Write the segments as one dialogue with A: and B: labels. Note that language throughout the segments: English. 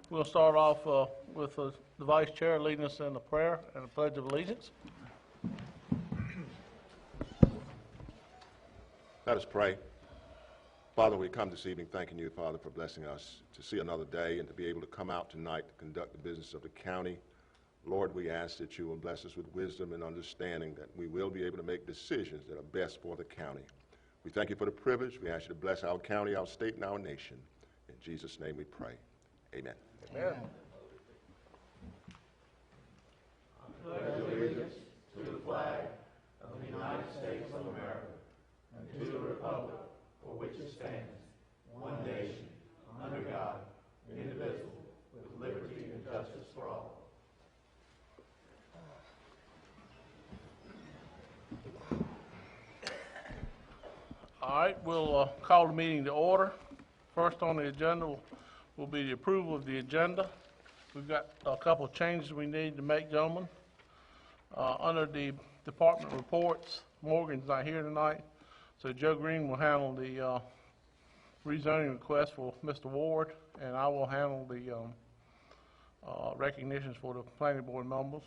A: We'll start off with the Vice Chair leading us in a prayer and a pledge of allegiance.
B: Let us pray. Father, we come this evening thanking you, Father, for blessing us to see another day and to be able to come out tonight to conduct the business of the county. Lord, we ask that you will bless us with wisdom and understanding, that we will be able to make decisions that are best for the county. We thank you for the privilege. We ask you to bless our county, our state, and our nation. In Jesus' name we pray. Amen.
A: Amen.
C: I pledge allegiance to the flag of the United States of America and to the republic for which it stands, one nation, under God, indivisible, with liberty and justice for all.
A: All right, we'll call the meeting to order. First on the agenda will be the approval of the agenda. We've got a couple of changes we need to make, gentlemen. Under the department reports, Morgan's not here tonight, so Joe Green will handle the rezoning request for Mr. Ward, and I will handle the recognitions for the planning board members.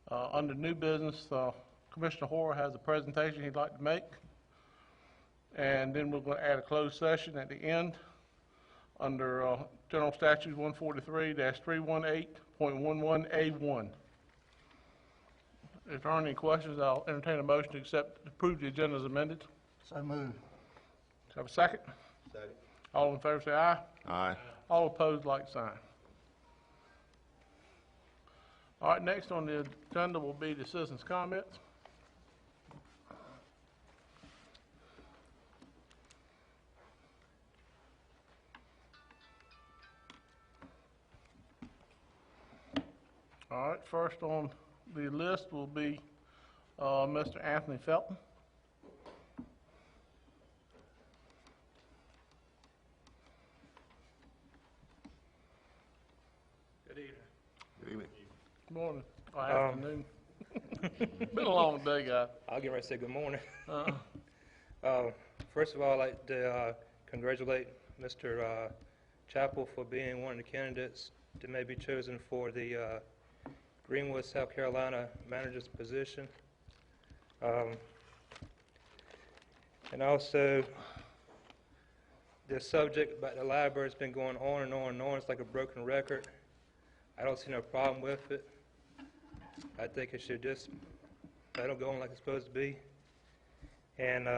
A: Under new business, Commissioner Hoare has a presentation he'd like to make. And then we're going to add a closed session at the end under General Statute 143-318.11A1. If there aren't any questions, I'll entertain a motion to approve the agenda as amended.
C: So moved.
A: Have a second?
C: Second.
A: All in favor say aye.
B: Aye.
A: All opposed, like sign. All right, next on the agenda will be the citizens' comments. All right, first on the list will be Mr. Anthony Felton.
D: Good evening.
B: Good evening.
A: Good morning, or afternoon. Been a long day, guys.
D: I'll get right to say good morning.
A: Uh,
D: First of all, I'd like to congratulate Mr. Chappell for being one of the candidates that may be chosen for the Greenwood, South Carolina manager's position. And also, the subject about the library has been going on and on and on. It's like a broken record. I don't see no problem with it. I think it should just let it go on like it's supposed to be. And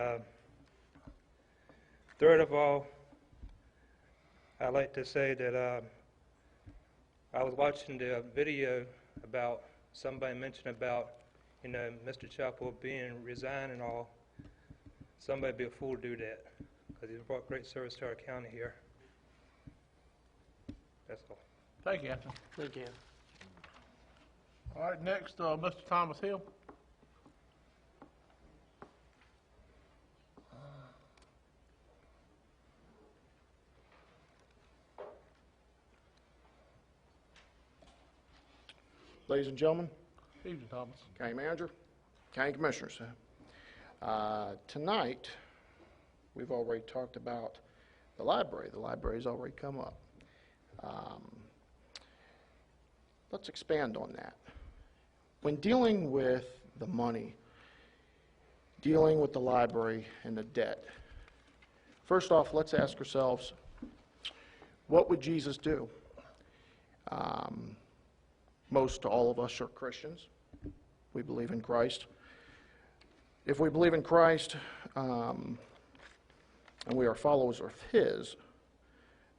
D: third of all, I'd like to say that I was watching the video about somebody mentioned about, Mr. Chappell being resigned and all. Somebody be a fool to do that, because he's brought great service to our county here. That's all.
A: Thank you, Anthony.
C: Thank you.
A: All right, next, Mr. Thomas Hill.
E: Ladies and gentlemen,
A: Evening, Thomas.
E: County Manager, County Commissioners. Tonight, we've already talked about the library. The library's already come up. Let's expand on that. When dealing with the money, dealing with the library and the debt, first off, let's ask ourselves, what would Jesus do? Most all of us are Christians. We believe in Christ. If we believe in Christ and we are followers of His,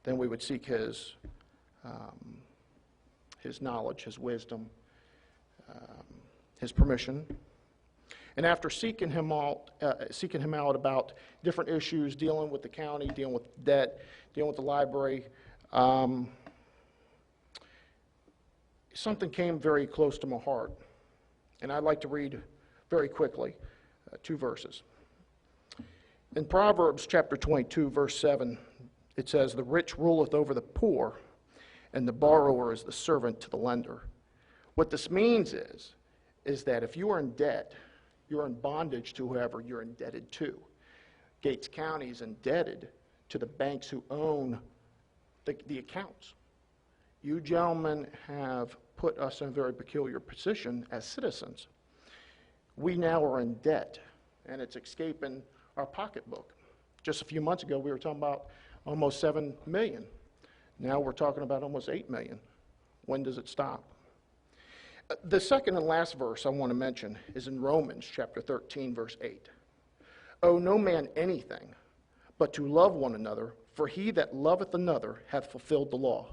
E: then we would seek His knowledge, His wisdom, His permission. And after seeking Him out about different issues, dealing with the county, dealing with debt, dealing with the library, something came very close to my heart, and I'd like to read very quickly 2 verses. In Proverbs chapter 22, verse 7, it says, "The rich ruleth over the poor, and the borrower is the servant to the lender." What this means is that if you are in debt, you're in bondage to whoever you're indebted to. Gates County is indebted to the banks who own the accounts. You gentlemen have put us in a very peculiar position as citizens. We now are in debt, and it's escaping our pocketbook. Just a few months ago, we were talking about almost 7 million. Now we're talking about almost 8 million. When does it stop? The second and last verse I want to mention is in Romans chapter 13, verse 8. Owe no man anything but to love one another, for he that loveth another hath fulfilled the law.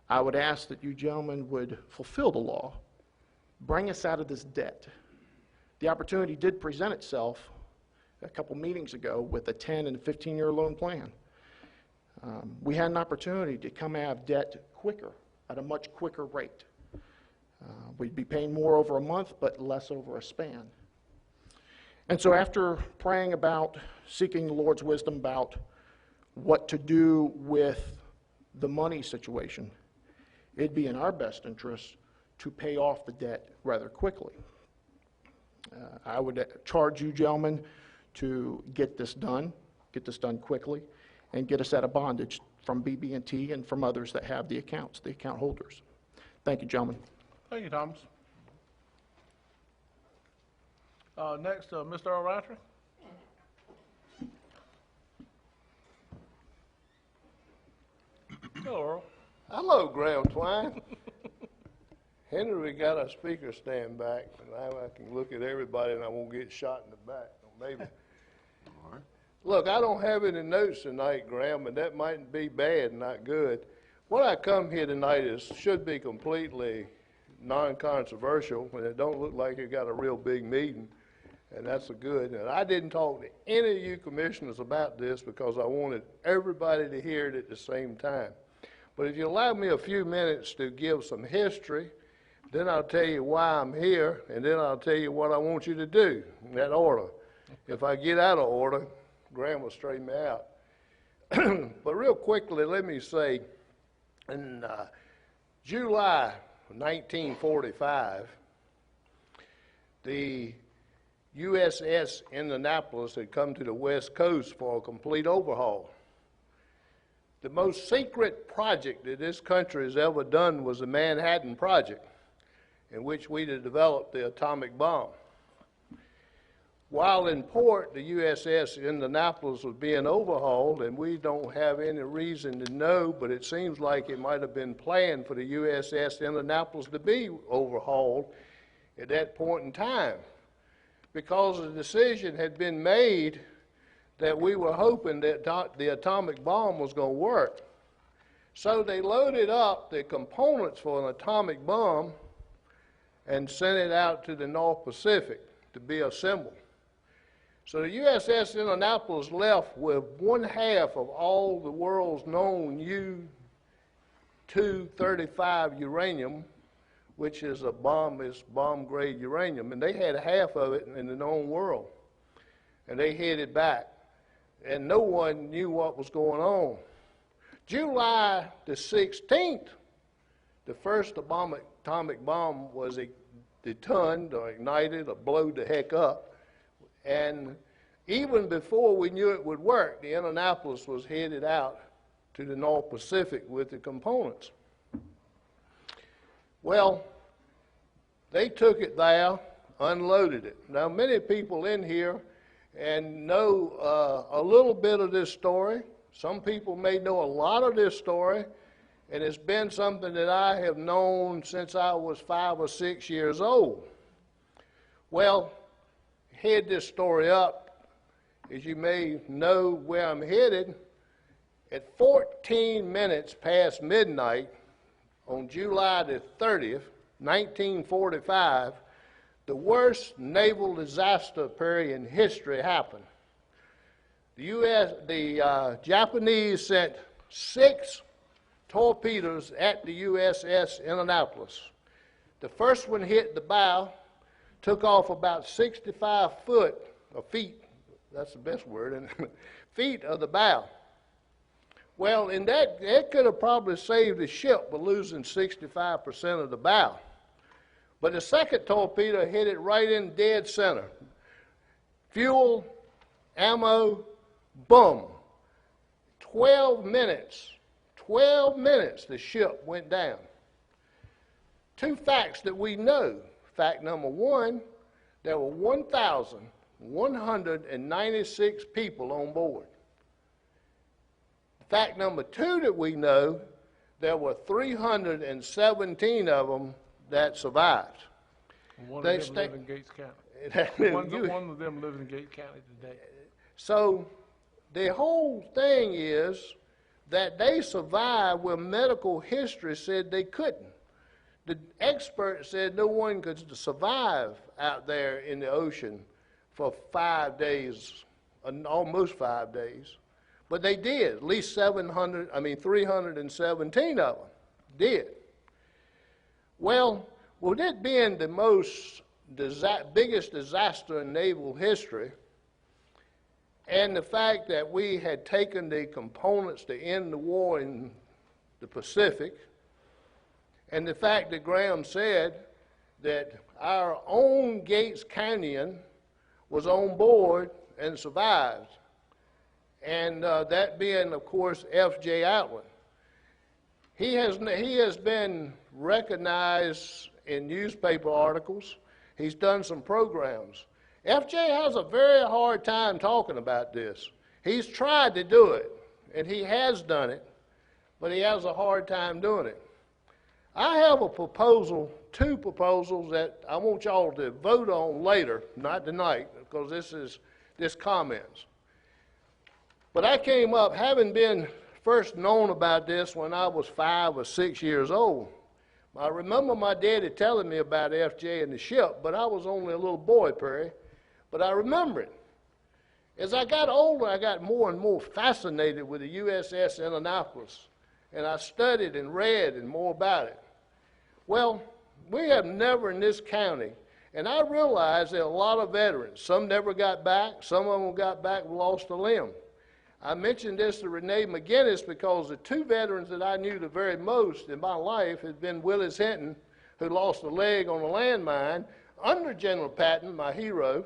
E: I would ask that you gentlemen would fulfill the law, bring us out of this debt. The opportunity did present itself a couple meetings ago with a 10 and 15-year loan plan. We had an opportunity to come out of debt quicker, at a much quicker rate. We'd be paying more over a month, but less over a span. And so after praying about, seeking the Lord's wisdom about what to do with the money situation, it'd be in our best interest to pay off the debt rather quickly. I would charge you gentlemen to get this done quickly, and get us out of bondage from BB&T and from others that have the accounts, the account holders. Thank you, gentlemen.
A: Thank you, Thomas. Next, Mr. Earl Roundtree. Hello, Earl.
C: Hello, Graham Twine. Henry got a speaker stand back, and now I can look at everybody and I won't get shot in the back. Or maybe.
B: All right.
C: Look, I don't have any notes tonight, Graham, and that might be bad, not good. What I come here tonight should be completely non-controversial, and it don't look like you got a real big meeting, and that's a good. And I didn't talk to any of you commissioners about this because I wanted everybody to hear it at the same time. But if you allow me a few minutes to give some history, then I'll tell you why I'm here, and then I'll tell you what I want you to do in that order. If I get out of order, Graham will straighten me out. But real quickly, let me say, in July 1945, the USS Indianapolis had come to the West Coast for a complete overhaul. The most secret project that this country has ever done was the Manhattan Project, in which we had developed the atomic bomb. While in port, the USS Indianapolis was being overhauled, and we don't have any reason to know, but it seems like it might have been planned for the USS Indianapolis to be overhauled at that point in time, because the decision had been made that we were hoping that the atomic bomb was going to work. So they loaded up the components for an atomic bomb and sent it out to the North Pacific to be assembled. So the USS Indianapolis left with 1/2 of all the world's known U-235 uranium, which is bomb-grade uranium, and they had 1/2 of it in the known world. And they headed back, and no one knew what was going on. July the 16th, the first atomic bomb was detoned or ignited or blowed the heck up. And even before we knew it would work, the Indianapolis was headed out to the North Pacific with the components. Well, they took it there, unloaded it. Now, many people in here and know a little bit of this story. Some people may know a lot of this story, and it's been something that I have known since I was 5 or 6 years old. Well, head this story up, as you may know where I'm headed. At 14 minutes past midnight on July the 30th, 1945, the worst naval disaster period in history happened. The Japanese sent 6 torpedoes at the USS Indianapolis. The first one hit the bow, took off about 65 feet, that's the best word, and feet of the bow. Well, in that, it could have probably saved the ship by losing 65% of the bow. But the second torpedo hit it right in dead center. Fuel, ammo, boom. 12
E: 12 minutes the ship went down. Two facts that we know. Fact number one, there were 1,196 people on board. Fact number two that we know, there were 317 of them that survived.
A: One
E: They
A: of them
E: stay-
A: live in Gates County.
E: You-
A: One of them lives in Gates County today.
E: So the whole thing is that they survived where medical history said they couldn't. The experts said no one could survive out there in the ocean for 5 days, almost 5 days. But they did. At least 317 of them did. Well, with it being the biggest disaster in naval history, and the fact that we had taken the components to end the war in the Pacific, and the fact that Graham said that our own Gates County was on board and survived, and that being, of course, F.J. Atlan. He has been recognized in newspaper articles. He's done some programs. F.J. has a very hard time talking about this. He's tried to do it, and he has done it, but he has a hard time doing it. I have a proposal, two proposals that I want y'all to vote on later, not tonight, because this comments. But I came up, having been first known about this when I was 5 or 6 years old. I remember my daddy telling me about FJ and the ship, but I was only a little boy, Perry. But I remember it. As I got older, I got more and more fascinated with the USS Indianapolis, and I studied and read and more about it. Well, we have never in this county, and I realized there are a lot of veterans. Some never got back. Some of them got back and lost a limb. I mentioned this to Renee McGinnis because the two veterans that I knew the very most in my life had been Willis Hinton, who lost a leg on a landmine, under General Patton, my hero,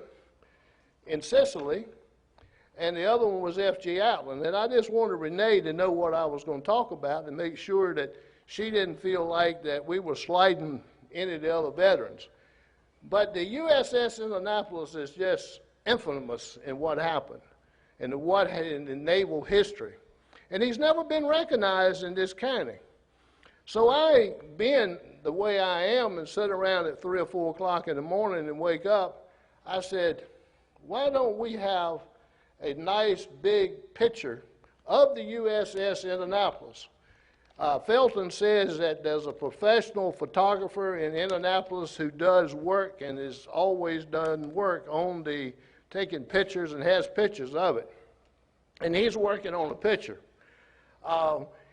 E: in Sicily, and the other one was F.G. Atlan. And I just wanted Renee to know what I was going to talk about and make sure that she didn't feel like that we were sliding any of the other veterans. But the USS Indianapolis is just infamous in what happened and in the naval history. And he's never been recognized in this county. So I, being the way I am and sit around at 3 or 4 o'clock in the morning and wake up, I said, why don't we have a nice big picture of the USS Indianapolis? Felton says that there's a professional photographer in Indianapolis who does work and has always done work on taking pictures and has pictures of it. And he's working on a picture.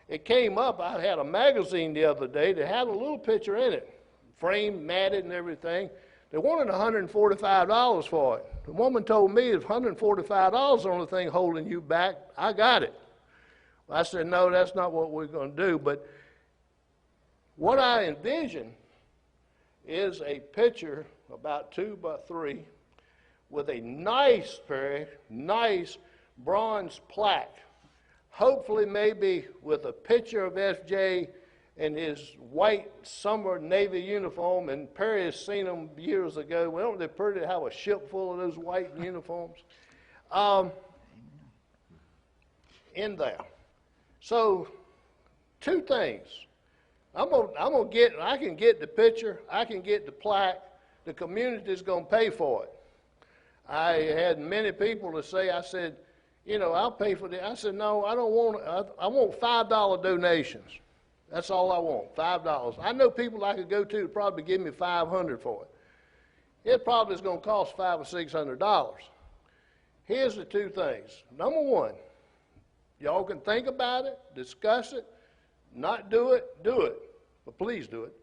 E: It came up, I had a magazine the other day that had a little picture in it, framed, matted and everything. They wanted $145 for it. The woman told me if $145 is the only thing holding you back, I got it. I said, no, that's not what we're going to do. But what I envision is a picture about 2 by 3 with a nice, very nice bronze plaque, hopefully maybe with a picture of FJ in his white summer Navy uniform, and Perry has seen them years ago. Well, don't they pretty have a ship full of those white uniforms in there. So, two things. I can get the picture, I can get the plaque, the community's going to pay for it. I had many people to say, I said, you know, I'll pay for it. I said, no, I don't want it. I want $5 donations. That's all I want, $5. I know people I could go to would probably give me $500 for it. It probably is going to cost $500 or $600. Here's the two things. Number one, y'all can think about it, discuss it, not do it, but please do it.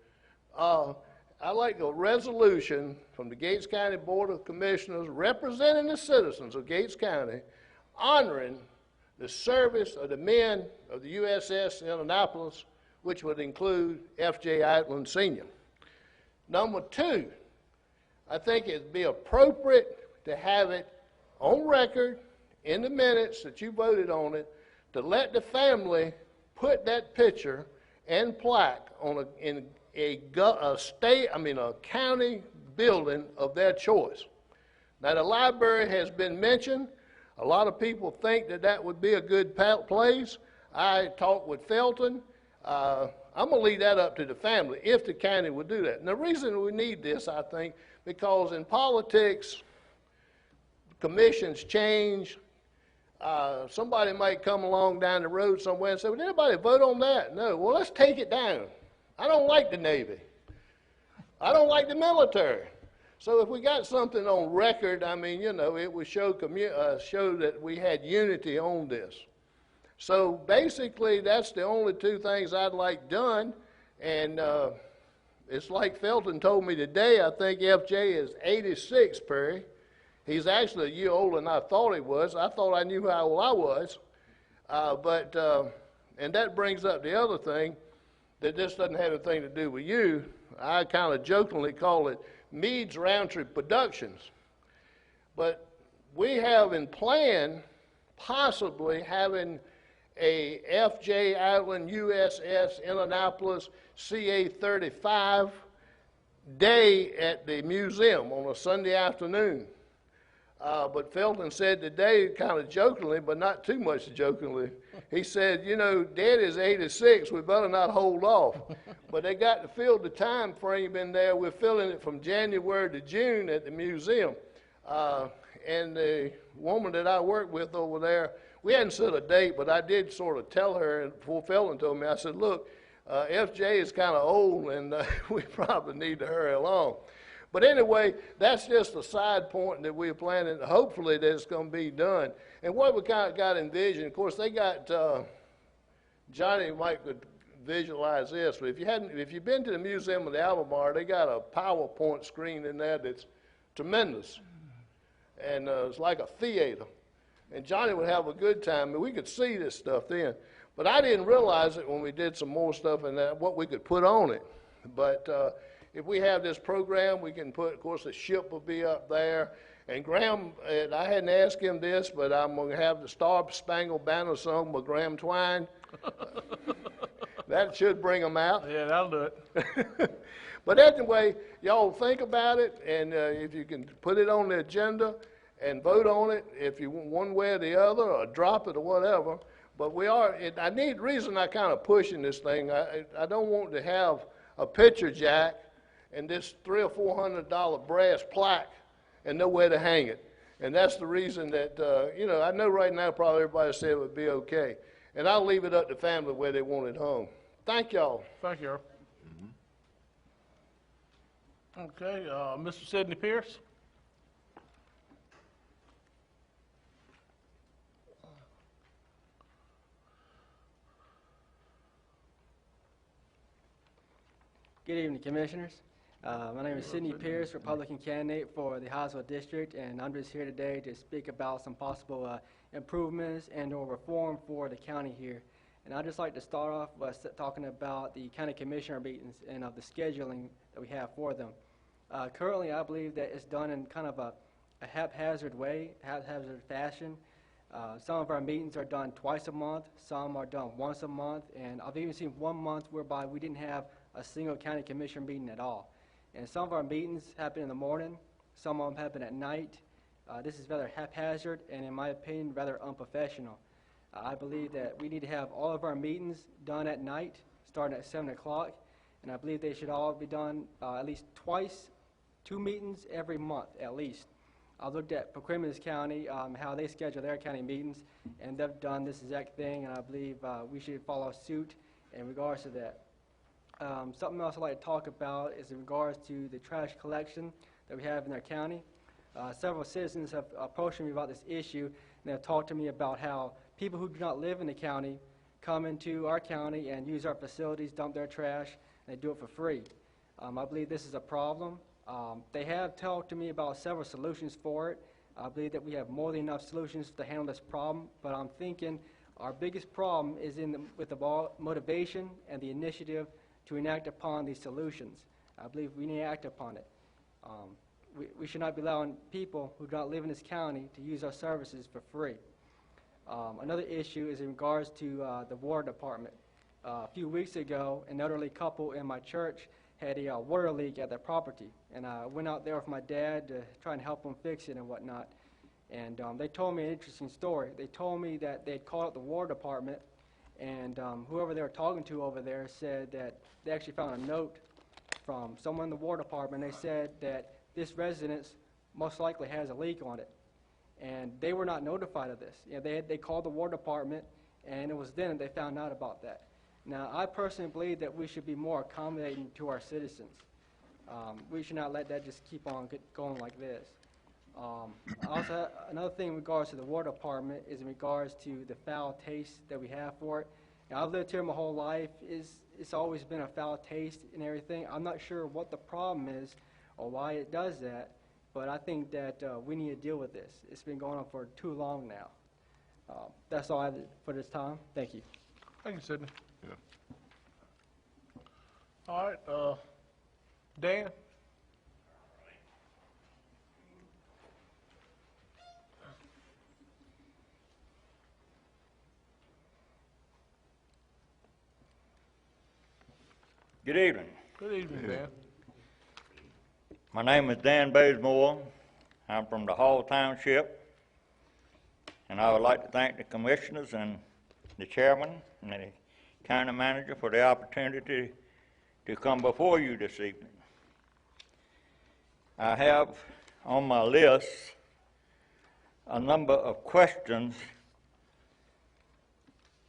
E: I like a resolution from the Gates County Board of Commissioners representing the citizens of Gates County honoring the service of the men of the USS Indianapolis, which would include F.J. Atlan Sr. Number two, I think it'd be appropriate to have it on record in the minutes that you voted on it, to let the family
C: put that picture and plaque on a county building of their choice. Now, the library has been mentioned. A lot of people think that that would be a good place. I talked with Felton. I'm going to leave that up to the family if the county would do that. And the reason we need this, I think, because in politics, commissions change. Somebody might come along down the road somewhere and say, well, did anybody vote on that? No. Well, let's take it down. I don't like the Navy. I don't like the military. So if we got something on record, I mean, you know, it would show that we had unity on this. So basically, that's the only two things I'd like done. And it's like Felton told me today, I think FJ is 86, Perry. He's actually a year older than I thought he was. I thought I knew how old I was. And that brings up the other thing, that this doesn't have anything to do with you. I kind of jokingly call it Meads Roundtree Productions. But we have in plan possibly having a F.J. Ireland USS Indianapolis CA-35 day at the museum on a Sunday afternoon. But Felton said today, kind of jokingly, but not too much jokingly, he said, you know, Dad is 86, we better not hold off. But they got to fill the time frame in there. We're filling it from January to June at the museum. And the woman that I work with over there, we hadn't set a date, but I did sort of tell her, and before Felton told me, I said, look, FJ is kind of old, and we probably need to hurry along. But anyway, that's just a side point that we're planning. Hopefully that it's going to be done. And what we kind of got envisioned, of course, they got, Johnny might could visualize this, but if you've been to the Museum of the Albemarle, they got a PowerPoint screen in there that's tremendous. And it's like a theater. And Johnny would have a good time, and we could see this stuff then. But I didn't realize it when we did some more stuff and what we could put on it. But if we have this program, we can put, of course, the ship will be up there. And Graham, I hadn't asked him this, but I'm going to have the Star Spangled Banner sung by Graham Twine. That should bring them out.
A: Yeah, that'll do it.
C: But anyway, y'all think about it, and if you can put it on the agenda and vote on it, if you want one way or the other, or drop it or whatever. But the reason I kind of pushing this thing, I don't want to have a picture jack and this $300 or $400 brass plaque and nowhere to hang it. And that's the reason that, you know, I know right now probably everybody said it would be okay. And I'll leave it up to family where they want it hung. Thank y'all.
A: Thank you, Earl. Okay, Mr. Sidney Pierce?
F: Good evening, Commissioners. My name is Sidney Pierce, Republican candidate for the Hoswell District, and I'm just here today to speak about some possible improvements and or reform for the county here. And I'd just like to start off by talking about the county commissioner meetings and of the scheduling that we have for them. Currently, I believe that it's done in kind of a haphazard way, haphazard fashion. Some of our meetings are done twice a month, some are done once a month, and I've even seen 1 month whereby we didn't have a single county commissioner meeting at all. And some of our meetings happen in the morning, some of them happen at night. This is rather haphazard and, in my opinion, rather unprofessional. I believe that we need to have all of our meetings done at night, starting at 7 o'clock, and I believe they should all be done at least twice, 2 meetings every month at least. I looked at Paquimitas County, how they schedule their county meetings, and they've done this exact thing, and I believe we should follow suit in regards to that. Something else I'd like to talk about is in regards to the trash collection that we have in our county. Several citizens have approached me about this issue, and they've talked to me about how people who do not live in the county come into our county and use our facilities, dump their trash, and they do it for free. I believe this is a problem. They have talked to me about several solutions for it. I believe that we have more than enough solutions to handle this problem, but I'm thinking our biggest problem is with the motivation and the initiative to enact upon these solutions. I believe we need to act upon it. We should not be allowing people who do not live in this county to use our services for free. Another issue is in regards to the water department. A few weeks ago, an elderly couple in my church had a water leak at their property, and I went out there with my dad to try and help them fix it and whatnot. And they told me an interesting story. They told me that they'd called up the water department, and whoever they were talking to over there said that they actually found a note from someone in the water department. They said that this residence most likely has a leak on it, and they were not notified of this. You know, they called the water department, and it was then that they found out about that. Now, I personally believe that we should be more accommodating to our citizens. We should not let that just keep on going like this. Also, another thing in regards to the water department is in regards to the foul taste that we have for it. Now, I've lived here my whole life. It's always been a foul taste and everything. I'm not sure what the problem is or why it does that, but I think that we need to deal with this. It's been going on for too long now. That's all I have for this time. Thank you.
A: Thank you, Sidney.
B: Yeah.
A: All right, Dan?
G: Good evening.
A: Good evening, Dan.
G: My name is Dan Bazemore. I'm from the Hall Township, and I would like to thank the commissioners and the chairman and the county manager for the opportunity to come before you this evening. I have on my list a number of questions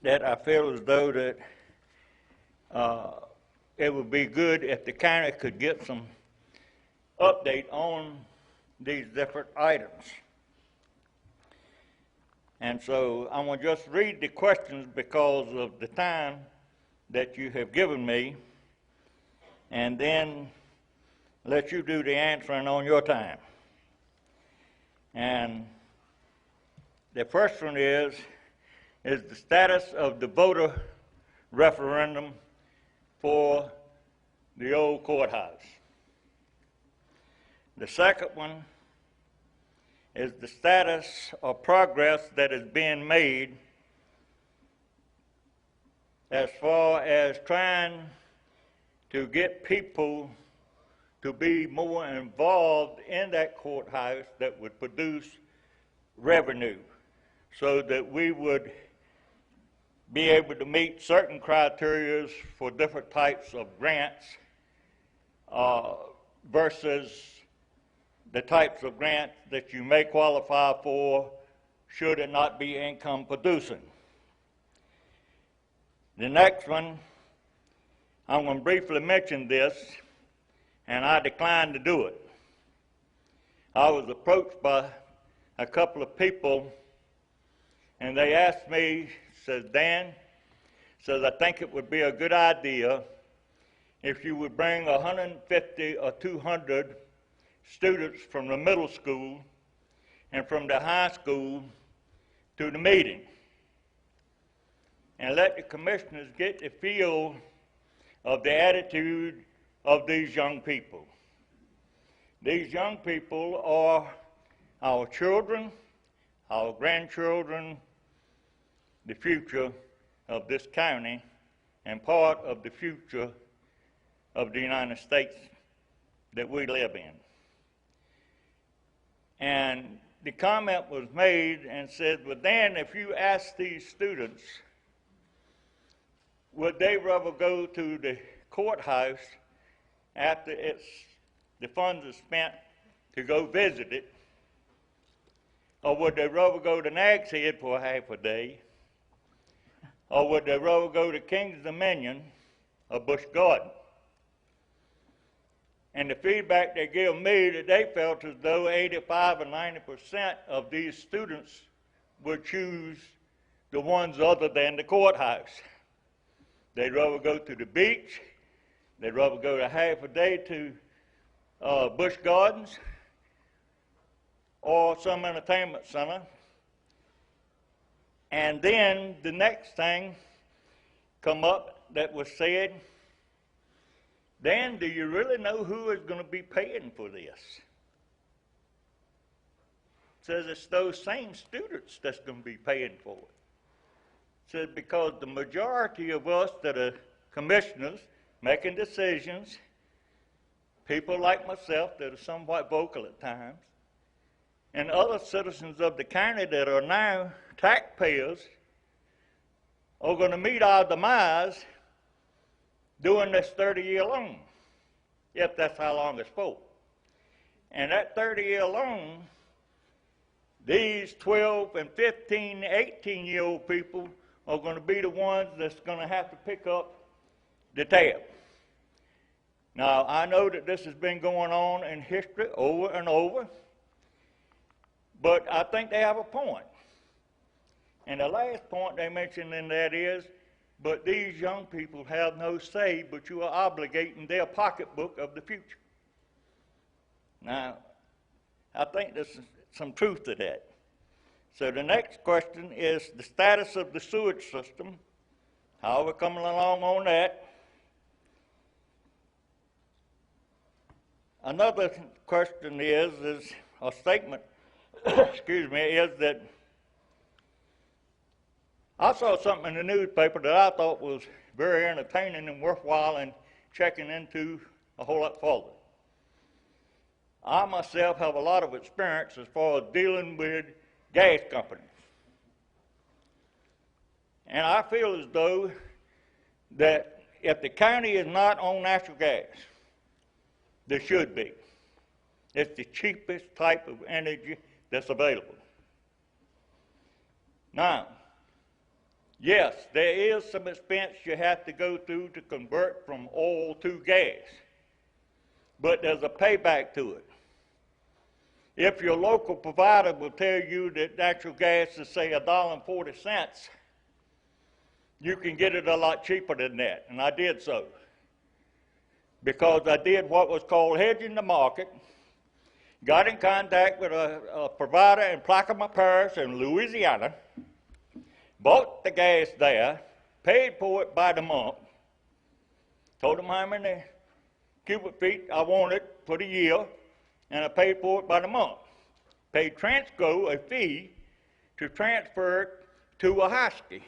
G: that I feel as though that it would be good if the county could get some update on these different items. And so I'm going to just read the questions because of the time that you have given me, and then let you do the answering on your time. And the first one is the status of the voter referendum for the old courthouse. The second one is the status or progress that is being made as far as trying to get people to be more involved in that courthouse that would produce revenue so that we would be able to meet certain criteria for different types of grants versus the types of grants that you may qualify for should it not be income producing. The next one, I'm going to briefly mention this, and I declined to do it. I was approached by a couple of people, and they asked me, says, Dan, says, I think it would be a good idea if you would bring 150 or 200 students from the middle school and from the high school to the meeting and let the commissioners get the feel of the attitude of these young people. These young people are our children, our grandchildren, the future of this county, and part of the future of the United States that we live in. And the comment was made and said, well, Dan, if you ask these students, would they rather go to the courthouse after the funds are spent to go visit it, or would they rather go to Nag's Head for a half a day, or would they rather go to King's Dominion or Busch Garden? And the feedback they gave me that they felt as though 85 or 90% of these students would choose the ones other than the courthouse. They'd rather go to the beach, they'd rather go to half a day to Busch Gardens or some entertainment center. And then the next thing come up that was said, Dan, do you really know who is going to be paying for this? Says it's those same students that's going to be paying for it. says, because the majority of us that are commissioners making decisions, people like myself that are somewhat vocal at times, and other citizens of the county that are now taxpayers are going to meet our demise during this 30-year loan, if that's how long it's for. And that 30-year loan, these 12 and 15, 18-year-old people are going to be the ones that's going to have to pick up the tab. Now, I know that this has been going on in history over and over, but I think they have a point. And the last point they mentioned in that is, but these young people have no say, but you are obligating their pocketbook of the future. Now, I think there's some truth to that. So the next question is the status of the sewage system. How are we coming along on that? Another question is a statement, excuse me, is that I saw something in the newspaper that I thought was very entertaining and worthwhile and checking into a whole lot further. I myself have a lot of experience as far as dealing with gas companies. And I feel as though that if the county is not on natural gas, there should be. It's the cheapest type of energy that's available. Now, yes, there is some expense you have to go through to convert from oil to gas, but there's a payback to it. If your local provider will tell you that natural gas is, say, $1.40, you can get it a lot cheaper than that, and I did so. Because I did what was called hedging the market, got in contact with a provider in Plaquemine Parish in Louisiana, bought the gas there, paid for it by the month, told them how many cubic feet I wanted for the year, and I paid for it by the month. Paid Transco a fee to transfer it to a Husky,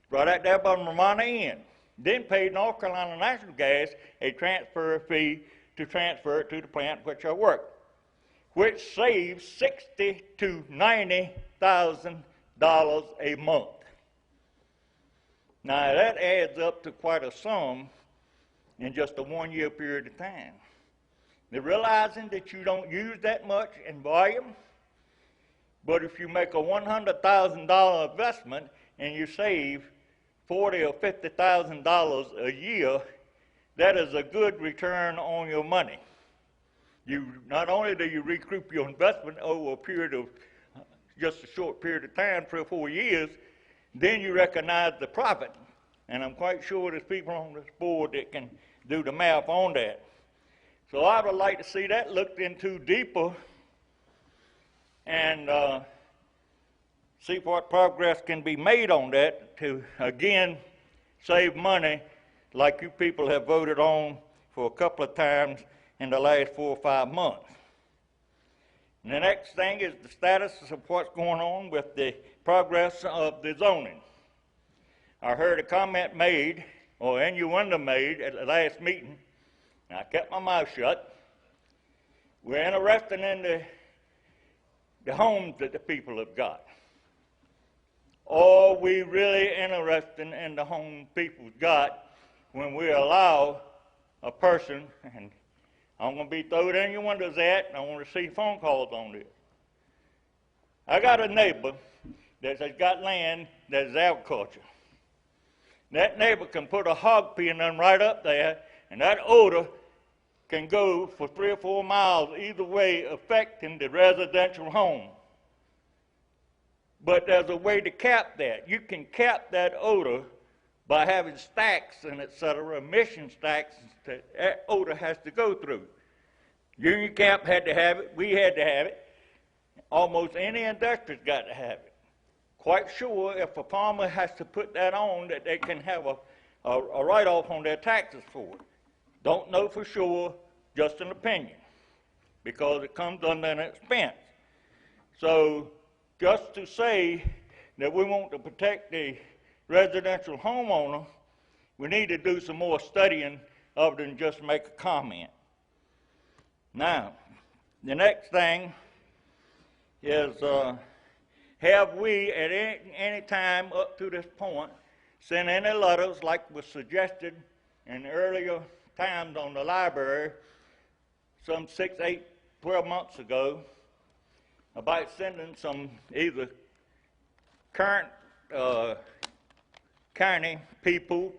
G: right out there by Ramona Inn. Then paid North Carolina Natural Gas a transfer fee to transfer it to the plant which I work, which saves $60,000 to $90,000 a month. Now that adds up to quite a sum in just a 1 year period of time. They're realizing that you don't use that much in volume, but if you make a $100,000 investment and you save $40,000 or $50,000 a year, that is a good return on your money. You not only do you recoup your investment over a period of just a short period of time, 3 or 4 years, then you recognize the profit. And I'm quite sure there's people on this board that can do the math on that. So I would like to see that looked into deeper and see what progress can be made on that to, again, save money like you people have voted on for a couple of times in the last 4 or 5 months. And the next thing is the status of what's going on with the progress of the zoning. I heard a comment made, or innuendo made, at the last meeting, and I kept my mouth shut. We're interested in the homes that the people have got. Are we really interested in the home people got when we allow a person, and I'm going to be throwing in your windows at, and I want to see phone calls on this. I got a neighbor that has got land that is agriculture. That neighbor can put a hog pen in right up there, and that odor can go for 3 or 4 miles either way, affecting the residential home. But there's a way to cap that. You can cap that odor by having stacks and et cetera, emission stacks that odor has to go through. Union Camp had to have it. We had to have it. Almost any industry's got to have it. Quite sure if a farmer has to put that on, that they can have a write-off on their taxes for it. Don't know for sure, just an opinion, because it comes under an expense. So just to say that we want to protect the residential homeowner, we need to do some more studying other than just make a comment. Now, the next thing is, have we at any time up to this point sent any letters like was suggested in earlier times on the library some 6, 8, 12 months ago about sending some either current county people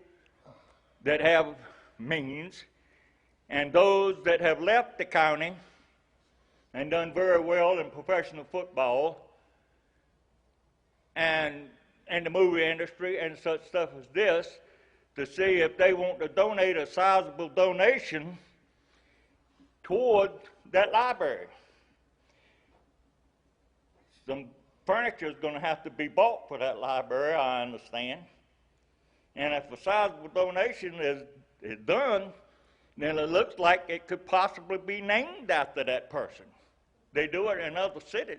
G: that have means and those that have left the county and done very well in professional football and in the movie industry and such stuff as this, to see if they want to donate a sizable donation toward that library. Some furniture is going to have to be bought for that library, I understand. And if a sizable donation is done, then it looks like it could possibly be named after that person. They do it in other cities.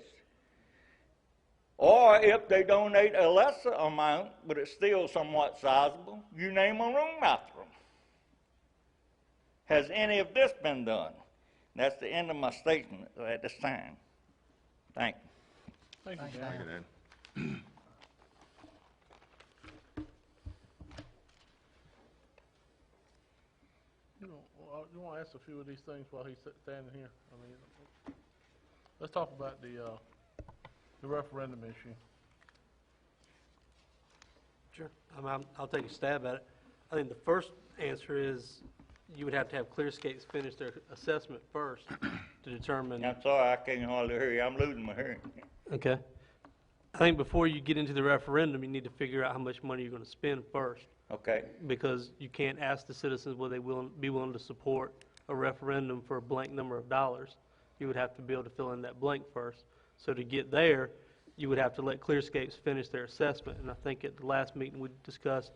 G: Or if they donate a lesser amount, but it's still somewhat sizable, you name a room after them. Has any of this been done? That's the end of my statement at this time. Thank you.
A: Thank you, Dan.
B: Thank you, Dan.
A: You want to ask a few of these things while he's standing here? I mean, let's talk about the referendum issue.
H: Sure. I'll take a stab at it. I think the first answer is you would have to have Clearscapes finish their assessment first to determine.
G: I'm sorry, I can't hardly hear you. I'm losing my hearing.
H: Okay. I think before you get into the referendum, you need to figure out how much money you're going to spend first,
G: Okay.
H: because you can't ask the citizens will they be willing to support a referendum for a blank number of dollars. You would have to be able to fill in that blank first. So to get there, you would have to let Clearscapes finish their assessment. And I think at the last meeting we discussed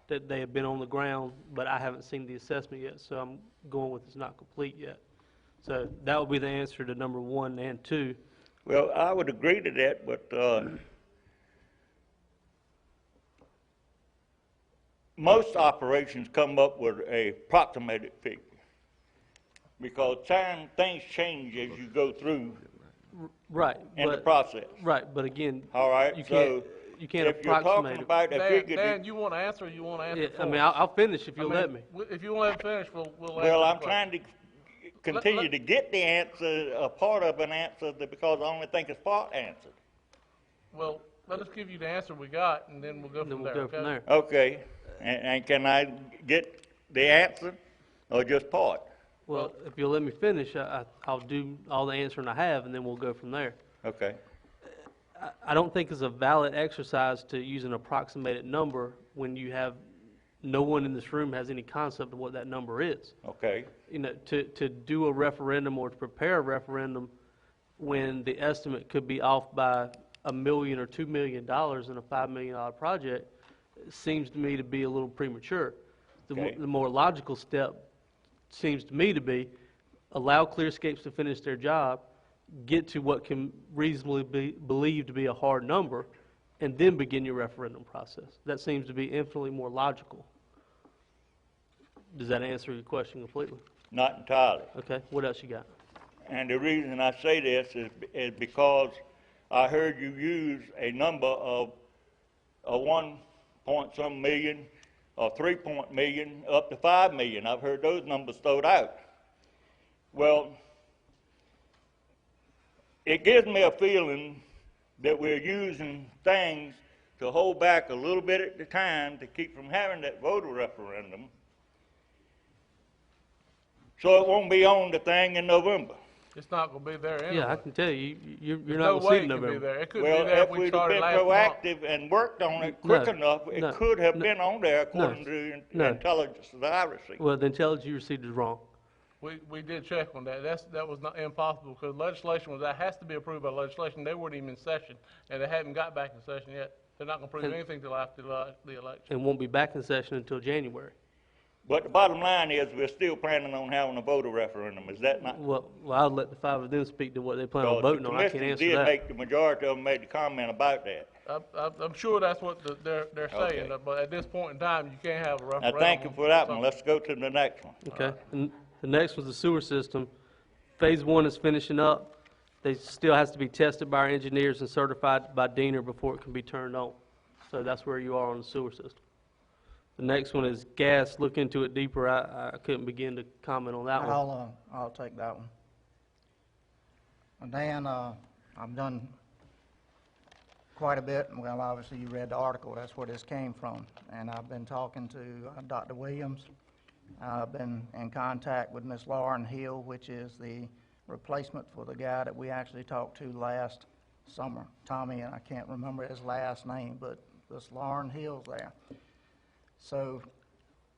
H: that they have been on the ground, but I haven't seen the assessment yet, so I'm going with it's not complete yet. So that would be the answer to number 1 and 2.
G: Well, I would agree to that, but most operations come up with a approximated figure because things change as you go through
H: Right.
G: in the
H: but-
G: process.
H: Right, but again,
G: All right,
H: you
G: so
H: can't
G: if you're
H: approximate
G: talking
H: it.
G: about a
A: Dan,
G: figure,
A: Dan, you want to answer or you want to answer
H: Yeah,
A: for
H: I mean,
A: us?
H: I'll finish if
A: I
H: you'll
A: mean,
H: let me.
A: If you want to finish, we'll answer
G: well,
A: the
G: I'm
A: question.
G: trying to continue
A: let-
G: to get the answer, a part of an answer, because I only think it's part answered.
A: Well, let us give you the answer we got, and then we'll go
H: Then
A: from
H: we'll
A: there,
H: go from
A: okay?
H: there.
G: Okay, and can I get the answer or just part?
H: Well, if you'll let me finish, I'll do all the answering I have, and then we'll go from there.
G: Okay.
H: I don't think it's a valid exercise to use an approximated number when you have, no one in this room has any concept of what that number is.
G: Okay.
H: You know, to do a referendum or to prepare a referendum when the estimate could be off by $1 million or $2 million in a $5 million project seems to me to be a little premature.
G: Okay.
H: The more logical step seems to me to be allow Clearscapes to finish their job, get to what can reasonably be believed to be a hard number, and then begin your referendum process. That seems to be infinitely more logical. Does that answer your question completely?
G: Not entirely.
H: Okay, what else you got?
G: And the reason I say this is because I heard you use a number of a 1 point some million or 3 point million up to 5 million. I've heard those numbers thrown out. Well, it gives me a feeling that we're using things to hold back a little bit at the time to keep from having that voter referendum, so it won't be on the thing in November.
A: It's not going to be there anyway.
H: Yeah, I can tell you, you're
A: There's
H: not
A: no
H: going to see
A: way
H: it
A: it
H: in
A: can be
H: November.
A: there. It could
G: Well,
A: be there
G: if
A: if we
G: we'd have
A: started
G: been
A: last month.
G: proactive and worked on it quick
H: No,
G: enough,
H: no,
G: it could have
H: no.
G: been on there according to the
H: No.
G: intelligence that I received.
H: Well, the intelligence you received is wrong.
A: We did check on that. That was not impossible because legislation that has to be approved by legislation. They weren't even in session, and they haven't got back in session yet. They're not going to approve
H: And-
A: anything till after the election.
H: And won't be back in session until January.
G: But the bottom line is, we're still planning on having a voter referendum. Is that not?
H: Well, I'll let the 5 of them speak to what they plan on
G: Because
H: voting
G: the
H: on. I can't
G: commissioners
H: answer
G: did
H: that.
G: make, the majority of them made the comment about that.
A: I'm sure that's what they're saying,
G: Okay.
A: but at this point in time, you can't have a
G: Now,
A: referendum.
G: thank you for that one.
A: on
G: Let's go to the next one.
H: Okay, and the next was the sewer system. Phase 1 is finishing up. They still has to be tested by our engineers and certified by Diener before it can be turned on. So that's where you are on the sewer system. The next one is gas. Look into it deeper. I couldn't begin to comment on that one.
C: I'll take that one. And Dan, I've done quite a bit, and well, obviously you read the article, that's where this came from. And I've been talking to Dr. Williams. I've been in contact with Ms. Lauren Hill, which is the replacement for the guy that we actually talked to last summer. Tommy, and I can't remember his last name, but this Lauren Hill's there. So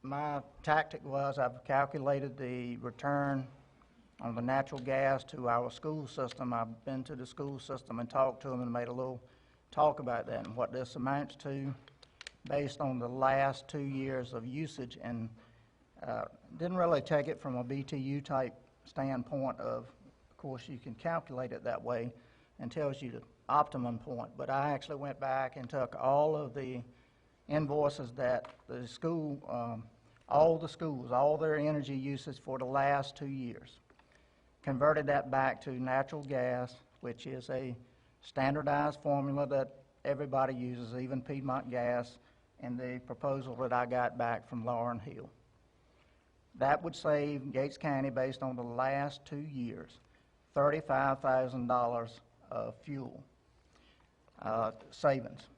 C: my tactic was I've calculated the return on the natural gas to our school system. I've been to the school system and talked to them and made a little talk about that and what this amounts to based on the last 2 years of usage, and didn't really take it from a BTU type standpoint of course you can calculate it that way and tells you the optimum point, but I actually went back and took all of the invoices that the school, all the schools, all their energy usage for the last 2 years, converted that back to natural gas, which is a standardized formula that everybody uses, even Piedmont Gas, in the proposal that I got back from Lauren Hill. That would save Gates County, based on the last 2 years, $35,000 of fuel savings.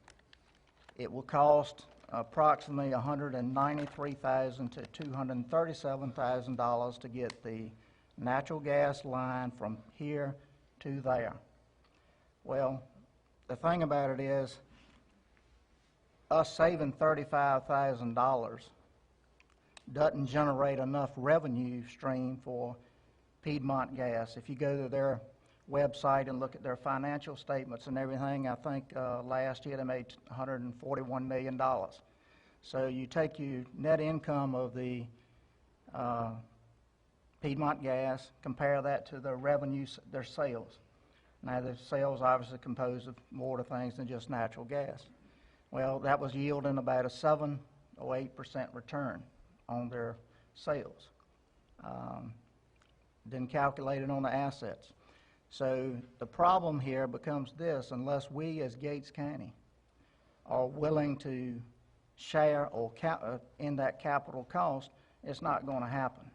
C: It will cost approximately $193,000 to $237,000 to get the natural gas line from here to there. Well, the thing about it is, us saving $35,000 doesn't generate enough revenue stream for Piedmont Gas. If you go to their website and look at their financial statements and everything, I think last year they made $141 million. So you take your net income of the Piedmont Gas, compare that to the revenues, their sales. Now, the sales obviously composed of more things than just natural gas. Well, that was yielding about a 7 or 8% return on their sales. Didn't calculate it on the assets. So the problem here becomes this: unless we as Gates County are willing to share or in that capital cost, it's not going to happen.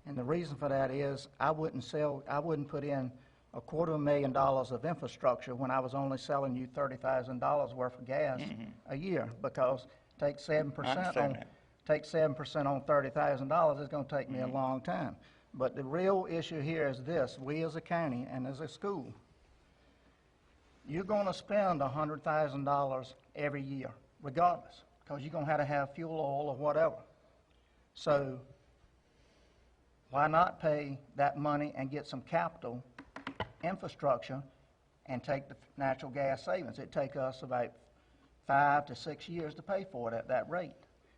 C: And the reason for that is I wouldn't put in $250,000 of infrastructure when I was only selling you $30,000 worth of gas a year, because take 7%
G: understand
C: on
G: that.
C: take 7% on $30,000, it's going to take me a long time. But the real issue here is this: we as a county and as a school, you're going to spend $100,000 every year, regardless, because you're going to have fuel oil or whatever. So why not pay that money and get some capital infrastructure and take the natural gas savings? It'd take us about 5 to 6 years to pay for it at that rate.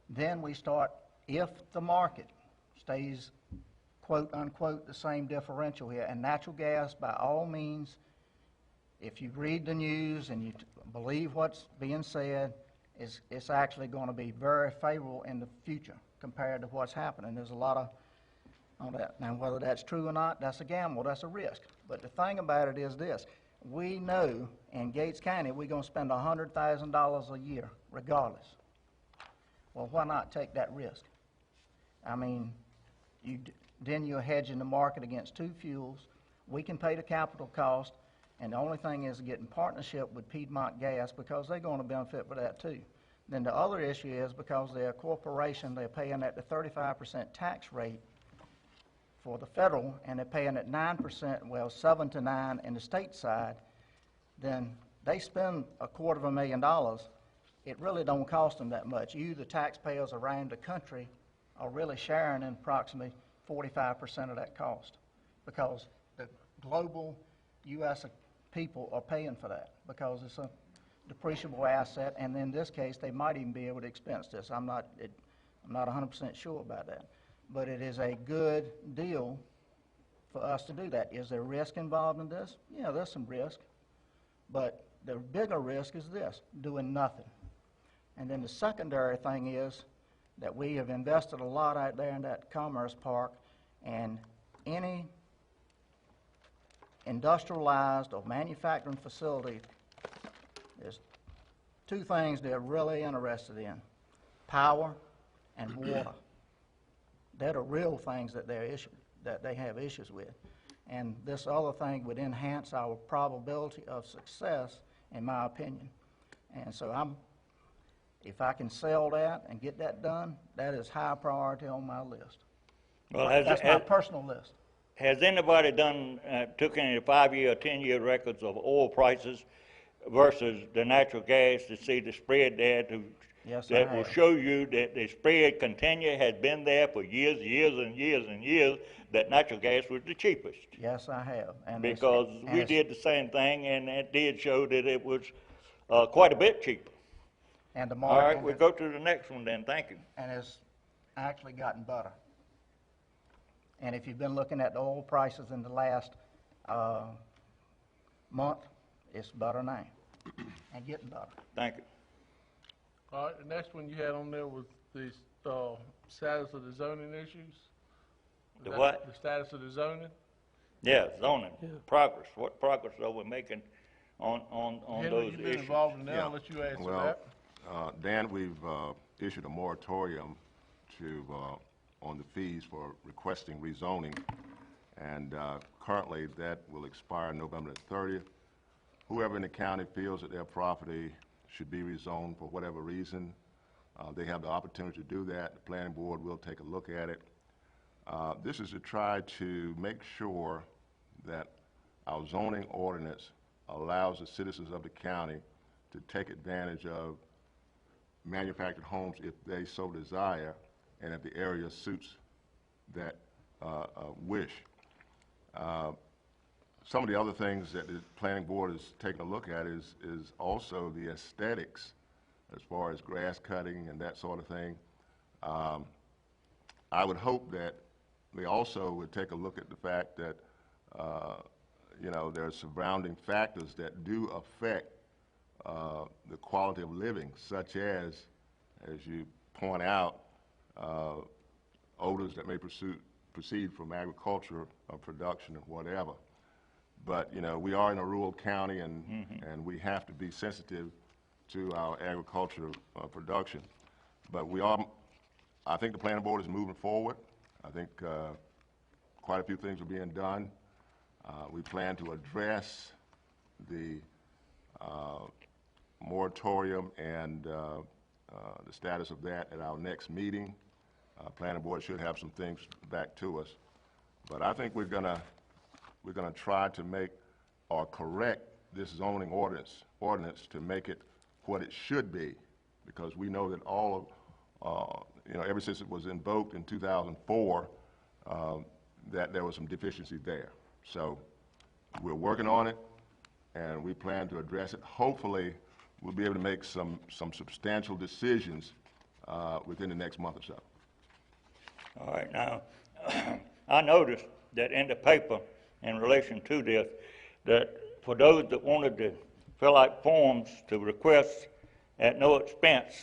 C: Then we start, if the market stays quote unquote the same differential here, and natural gas, by all means, if you read the news and you believe what's being said, it's actually going to be very favorable in the future compared to what's happening. There's a lot of on that. Now, whether that's true or not, that's a gamble, that's a risk. But the thing about it is this: we know in Gates County we're going to spend $100,000 a year regardless. Well, why not take that risk? I mean, then you're hedging the market against two fuels. We can pay the capital cost, and the only thing is getting partnership with Piedmont Gas, because they're going to benefit with that too. Then the other issue is, because they're a corporation, they're paying at the 35% tax rate for the federal, and they're paying at 9%, well, 7 to 9 in the state side. Then they spend $250,000. It really don't cost them that much. You, the taxpayers around the country, are really sharing in approximately 45% of that cost, because the global U.S. people are paying for that, because it's a depreciable asset, and in this case, they might even be able to expense this. I'm not 100% sure about that, but it is a good deal for us to do that. Is there risk involved in this? Yeah, there's some risk, but the bigger risk is this, doing nothing. And then the secondary thing is that we have invested a lot out there in that Commerce Park, and any industrialized or manufacturing facility, there's two things they're really interested in, power and water. They're the real things that they have issues with. And this other thing would enhance our probability of success, in my opinion. And so if I can sell that and get that done, that is high priority on my list.
G: Well,
C: That's my personal list.
G: has anybody took any 5-year or 10-year records of oil prices versus the natural gas to see the spread there
C: Yes, I
G: that will
C: have.
G: show you that the spread has been there for years and years, that natural gas was the cheapest?
C: Yes, I have. And
G: Because we
C: it's-
G: did the same thing, and it did show that it was quite a bit cheaper.
C: And the
G: All right,
C: market,
G: we'll go to the next one then, thank you.
C: and it's actually gotten better. And if you've been looking at the oil prices in the last month, it's better now, and getting better.
G: Thank you.
A: All right, the next one you had on there was the status of the zoning issues.
G: The
A: Is that
G: what?
A: The status of the zoning.
G: Yeah, zoning, progress, what progress are we making on
A: Henry,
G: those
A: you've been
G: issues?
A: involved in that,
B: Yeah.
A: I'll let you answer
B: Well,
A: that.
B: Dan, we've issued a moratorium on the fees for requesting rezoning, and currently that will expire November the 30th. Whoever in the county feels that their property should be rezoned for whatever reason, they have the opportunity to do that. The planning board will take a look at it. This is to try to make sure that our zoning ordinance allows the citizens of the county to take advantage of manufactured homes if they so desire, and if the area suits that wish. Some of the other things that the planning board is taking a look at is also the aesthetics, as far as grass cutting and that sort of thing. I would hope that they also would take a look at the fact that, there are surrounding factors that do affect the quality of living, such as you point out, odors that may proceed from agriculture or production or whatever. But, we are in a rural county, and we have to be sensitive to our agricultural production. But I think the planning board is moving forward. I think quite a few things are being done. We plan to address the moratorium and the status of that at our next meeting. Planning board should have some things back to us. But I think we're gonna try to make or correct this zoning ordinance to make it what it should be, because we know that all of, ever since it was invoked in 2004, that there was some deficiency there. So we're working on it, and we plan to address it. Hopefully, we'll be able to make some substantial decisions within the next month or so.
G: All right, now, I noticed that in the paper, in relation to this, that for those that wanted to fill out forms to request at no expense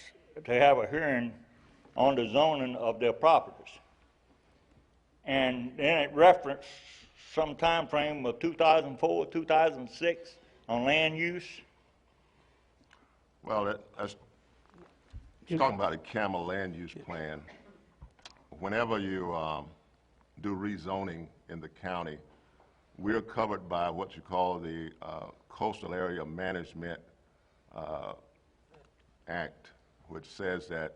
G: to have a hearing on the zoning of their properties. And then it referenced some time frame of 2004, 2006 on land use.
B: Well, that's talking about a CAMA land use plan. Whenever you do rezoning in the county, we're covered by what you call the Coastal Area Management Act, which says that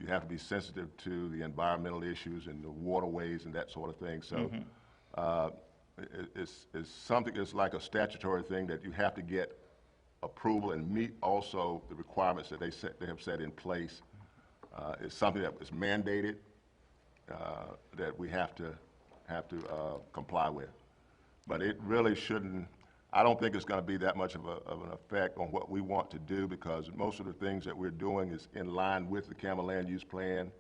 B: you have to be sensitive to the environmental issues and the waterways and that sort of thing. So it's something, it's like a statutory thing that you have to get approval and meet also the requirements that they have set in place. It's something that is mandated that we have to comply with. But it really shouldn't, I don't think it's going to be that much of an effect on what we want to do, because most of the things that we're doing is in line with the CAMA land use plan.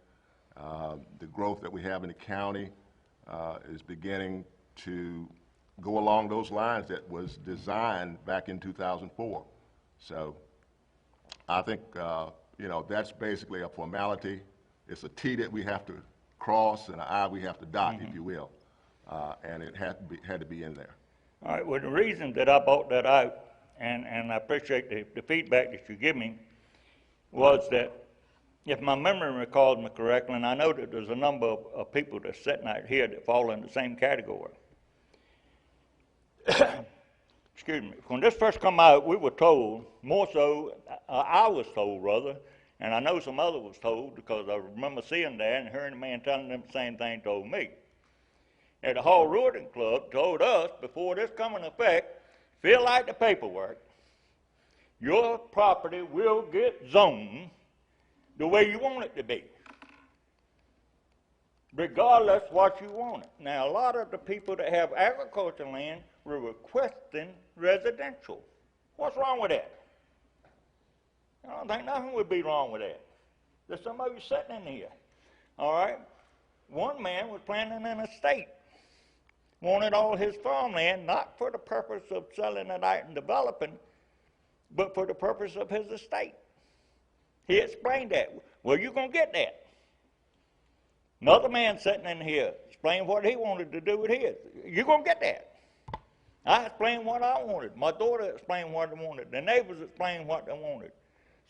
B: The growth that we have in the county is beginning to go along those lines that was designed back in 2004. So I think, you know, that's basically a formality. It's a T that we have to cross and an I we have to dot, if you will. And it had to be in there.
G: All right, well, the reason that I brought that out, and I appreciate the feedback that you give me, was that if my memory recalls me correctly, and I know that there's a number of people that's sitting out here that fall in the same category. Excuse me. When this first come out, we were told, more so, I was told rather, and I know some others was told because I remember seeing that and hearing the man telling them the same thing told me. And the Hall Rooting Club told us before this come into effect, fill out the paperwork, your property will get zoned the way you want it to be, regardless what you want it. Now, a lot of the people that have agricultural land were requesting residential. What's wrong with that? I don't think nothing would be wrong with that. There's some of you sitting in here, all right? One man was planning an estate, wanted all his farmland, not for the purpose of selling it out and developing, but for the purpose of his estate. He explained that. Well, you're going to get that. Another man sitting in here explained what he wanted to do with his. You're going to get that. I explained what I wanted. My daughter explained what they wanted. The neighbors explained what they wanted.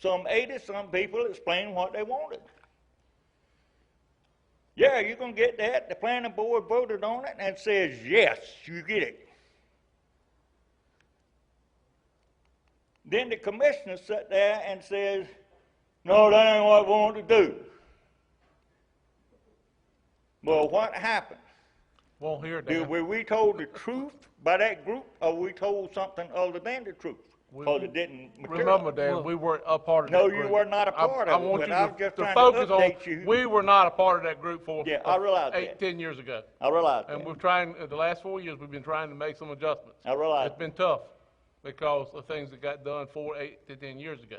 G: Some 80-some people explained what they wanted. Yeah, you're going to get that. The planning board voted on it and says, yes, you get it. Then the commissioner sat there and says, no, that ain't what we want to do. Well, what happened?
A: Won't hear that.
G: Were we told the truth by that group, or were we told something other than the truth? Because it didn't materialize.
A: Remember, Dan, we weren't a part of that
G: No,
A: group.
G: you were not a part
A: I
G: of it,
A: want
G: but
A: you
G: I was just
A: to
G: trying to
A: focus on,
G: update you.
A: we were not a part of that group for
G: Yeah, I realize that.
A: 8, 10 years ago.
G: I realize
A: And
G: that.
A: we're trying, the last 4 years, we've been trying to make some adjustments.
G: I realize
A: It's been tough because of things that got done 4, 8 to 10 years ago.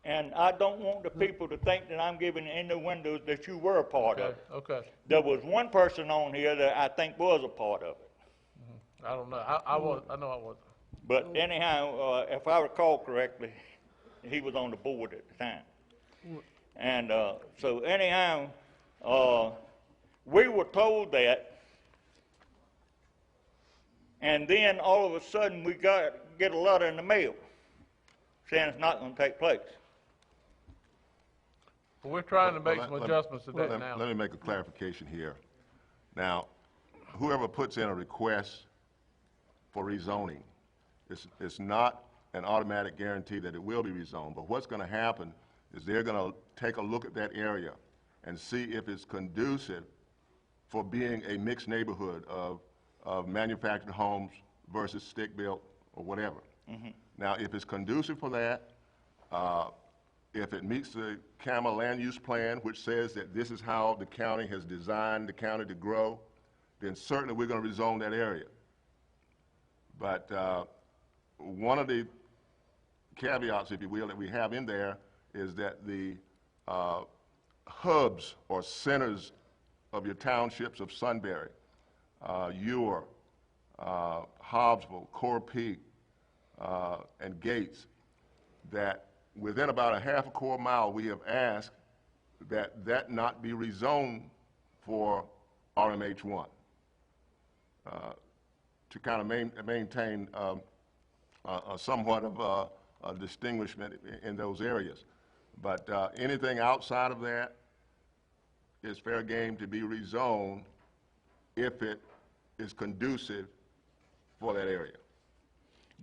G: And I don't want the people to think that I'm giving innuendos that you were a part of
A: Okay,
G: it.
A: okay.
G: There was one person on here that I think was a part of it.
A: I don't know. I know I wasn't.
G: But anyhow, if I recall correctly, he was on the board at the time. And so anyhow, we were told that, and then all of a sudden we get a letter in the mail saying it's not going to take place.
A: But we're trying to make
B: Well,
A: some
B: let-
A: adjustments to that
B: Let
A: now.
B: me make a clarification here. Now, whoever puts in a request for rezoning, it's not an automatic guarantee that it will be rezoned, but what's gonna happen is they're gonna take a look at that area and see if it's conducive for being a mixed neighborhood of manufactured homes versus stick-built or whatever. Now, if it's conducive for that, if it meets the CAMA land use plan, which says that this is how the county has designed the county to grow, then certainly we're going to rezone that area. But one of the caveats, if you will, that we have in there is that the hubs or centers of your townships of Sunbury, Ewer, Hobbsville, Core Peak, and Gates, that within about a half a quarter mile, we have asked that that not be rezoned for RMH1 to kind of maintain a somewhat of a distinguishment in those areas. But anything outside of that is fair game to be rezoned if it is conducive for that area.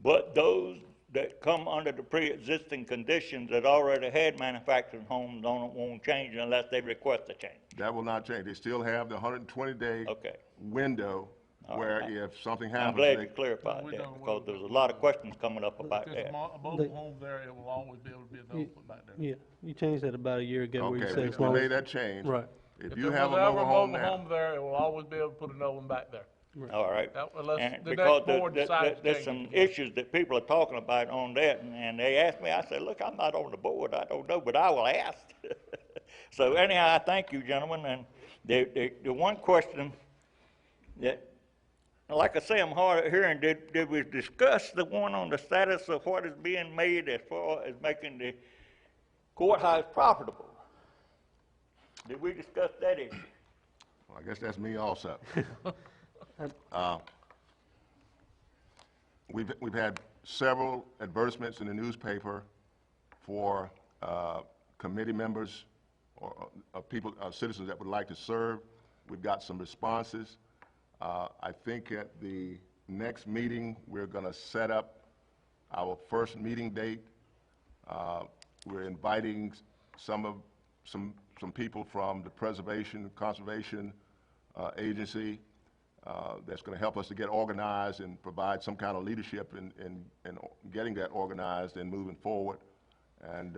G: But those that come under the pre-existing conditions that already had manufactured homes won't change unless they request a change.
B: That will not change. They still have the 120-day
G: Okay.
B: window where if something
G: I'm
B: happens,
G: glad
B: they,
G: you clarified
A: We
G: that
A: don't-
G: because there's a lot of questions coming up about
A: If there's
G: that.
A: a mobile home there, it will always be able to be open back there.
H: Yeah, you changed that about a year ago where you
B: okay,
H: said
B: we
H: as long
B: made
H: as,
B: that change.
H: right.
B: If
A: If
B: you
A: there
B: have a
A: was ever
B: mobile home now,
A: there, it will always be able to put an oven back there.
G: All right.
A: Unless
G: And
A: the
G: because
A: next board decides to
G: there's
A: change
G: some
A: it.
G: issues that people are talking about on that, and they asked me, I said, look, I'm not on the board, I don't know, but I will ask. So anyhow, I thank you, gentlemen, and the one question that like I say, I'm hard of hearing. Did we discuss the one on the status of what is being made as far as making the courthouse profitable? Did we discuss that issue?
B: Well, I guess that's me also. We've had several advertisements in the newspaper for committee members or people, citizens that would like to serve. We've got some responses. I think at the next meeting, we're going to set up our first meeting date. We're inviting some people from the Preservation Conservation Agency that's going to help us to get organized and provide some kind of leadership in getting that organized and moving forward. And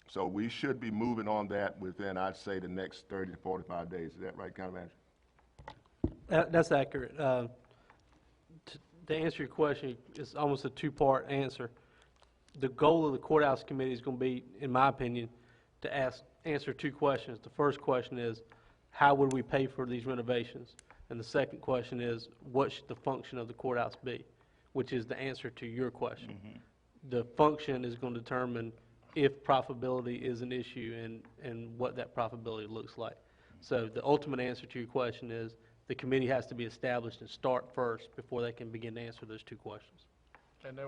B: so we should be moving on that within, I'd say, the next 30 to 45 days. Is that right, County Manager?
H: That's accurate. To answer your question, it's almost a two-part answer. The goal of the courthouse committee is going to be, in my opinion, to answer two questions. The first question is, how would we pay for these renovations? And the second question is, what should the function of the courthouse be? Which is the answer to your question.
G: Mm-hmm.
H: The function is going to determine if profitability is an issue and what that profitability looks like. So the ultimate answer to your question is, the committee has to be established and start first before they can begin to answer those two questions.
A: And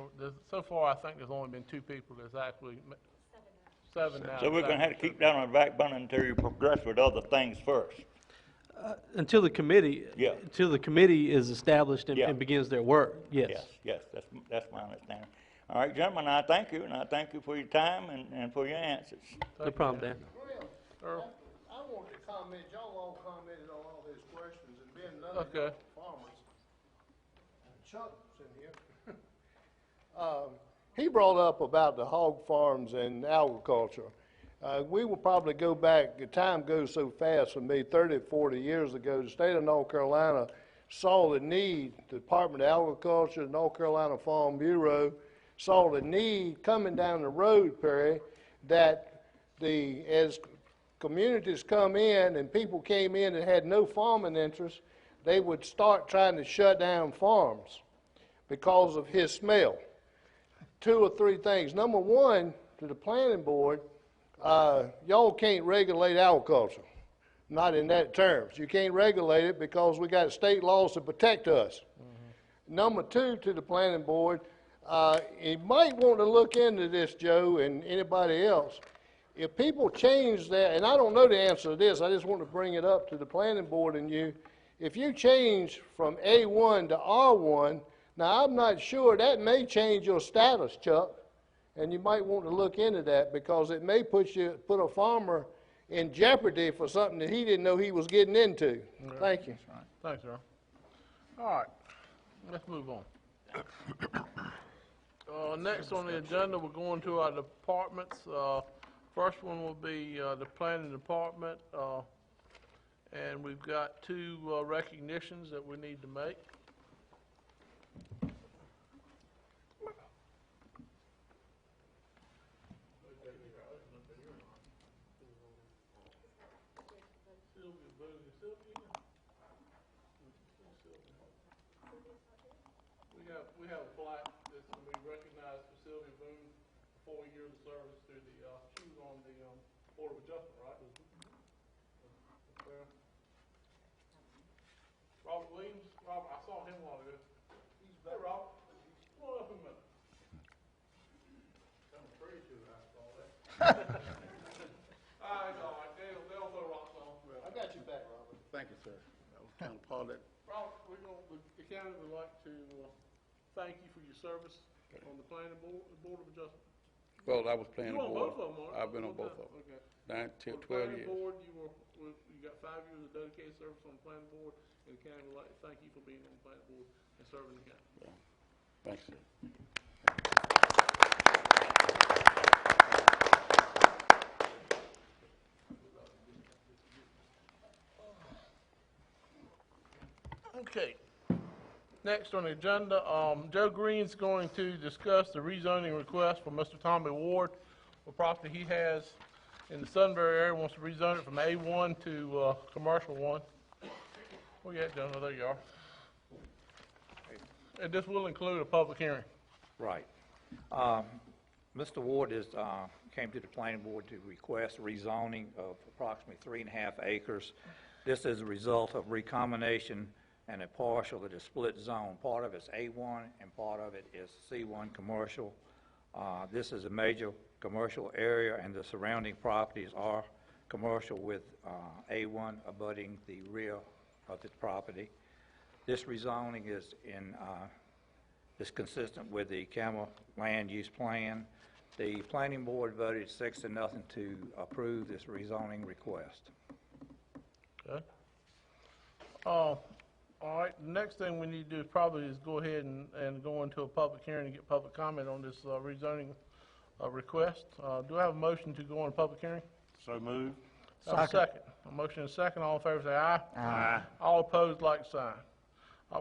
A: so far, I think there's only been 2 people that's actually, 7 now.
G: So we're gonna have to keep that on the back burner until you progress with other things first.
H: Until the committee,
G: Yeah.
H: until the committee is established
G: Yeah.
H: and begins their work, yes.
G: Yes, that's my understanding. All right, gentlemen, I thank you, and I thank you for your time and for your answers.
H: No problem, Dan.
A: Earl?
C: I wanted to comment, y'all all commented on all his questions, and Ben, none of
A: Okay.
C: y'all farmers. Chuck's in here. He brought up about the hog farms and agriculture. We will probably go back, the time goes so fast for me, 30, 40 years ago, the state of North Carolina saw the need, the Department of Agriculture, the North Carolina Farm Bureau, saw the need coming down the road, Perry, that as communities come in and people came in and had no farming interest, they would start trying to shut down farms because of his smell. 2 or 3 things. Number one, to the planning board, y'all can't regulate agriculture. Not in that terms. You can't regulate it because we got state laws to protect us. Mm-hmm. Number 2, to the planning board, you might want to look into this, Joe, and anybody else. If people change that, and I don't know the answer to this, I just want to bring it up to the planning board and you. If you change from A1 to R1, now I'm not sure, that may change your status, Chuck, and you might want to look into that because it may put a farmer in jeopardy for something that he didn't know he was getting into.
A: Okay.
C: Thank you.
A: Thanks, Earl. All right, let's move on. Next on the agenda, we're going to our departments. First one will be the planning department, and we've got 2 recognitions that we need to make. We have a plaque that's going to be recognized for Sylvia Boone, 4 years of service through the, she was on the Board of Adjustment, right? Robert Williams, Robert, I saw him a while ago. Hey, Robert, come on up a minute. I'm afraid to, I saw that. All right, they'll throw rocks on.
C: I got you back, Robert.
I: Thank you, sir. I was kind of appalled.
A: Robert, the county would like to thank you for your service on the planning board of adjustment.
I: Well, I was playing
A: You
I: the
A: on
I: board.
A: both of them, aren't you?
I: I've been on both of them.
A: Okay.
I: 9 to
A: On the
I: 12
A: planning
I: years.
A: board, you got 5 years of dedicated service on the planning board, and the county would like to thank you for being on the planning board and serving the county.
I: Thanks, sir.
A: Okay. Next on the agenda, Joe Green's going to discuss the rezoning request for Mr. Tommy Ward, a property he has in the Sunbury area, wants to rezone it from A1 to Commercial 1. Where you at, Joe? Oh, there you are. And this will include a public hearing.
J: Right. Mr. Ward came to the planning board to request rezoning of approximately 3.5 acres. This is a result of recombination and a partial that is split zone. Part of it's A1 and part of it is C1 commercial. This is a major commercial area, and the surrounding properties are commercial with A1 abutting the rear of the property. This rezoning is consistent with the Campbell Land Use Plan. The planning board voted 6-0 to approve this rezoning request.
A: Okay. All right, the next thing we need to do probably is go ahead and go into a public hearing and get public comment on this rezoning request. Do I have a motion to go on a public hearing?
I: So moved.
A: Have a second. A motion and a second. All in favor say aye. Aye. All opposed, like sign.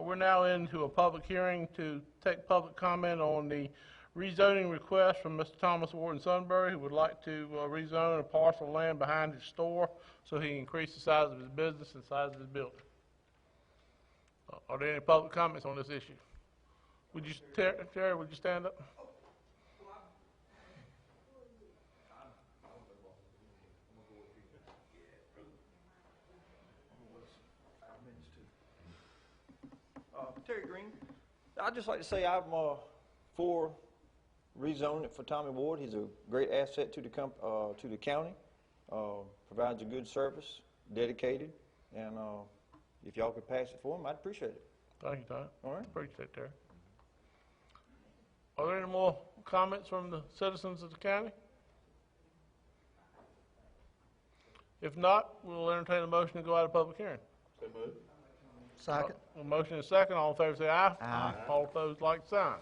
A: We're now into a public hearing to take public comment on the rezoning request from Mr. Thomas Ward in Sunbury, who would like to rezone a parcel of land behind his store so he can increase the size of his business and size of his building. Are there any public comments on this issue? Would you, Terry, would you stand up?
K: Terry Green. I'd just like to say I'm for rezoning it for Tommy Ward. He's a great asset to the county. Provides a good service, dedicated, and if y'all could pass it for him, I'd appreciate it.
A: Thank you, Tom.
K: All right.
A: Appreciate it, Terry. Are there any more comments from the citizens of the county? If not, we'll entertain a motion to go out of public hearing.
I: So moved.
C: Second.
A: A motion and a second. All in favor say aye.
C: Aye.
A: All opposed, like sign.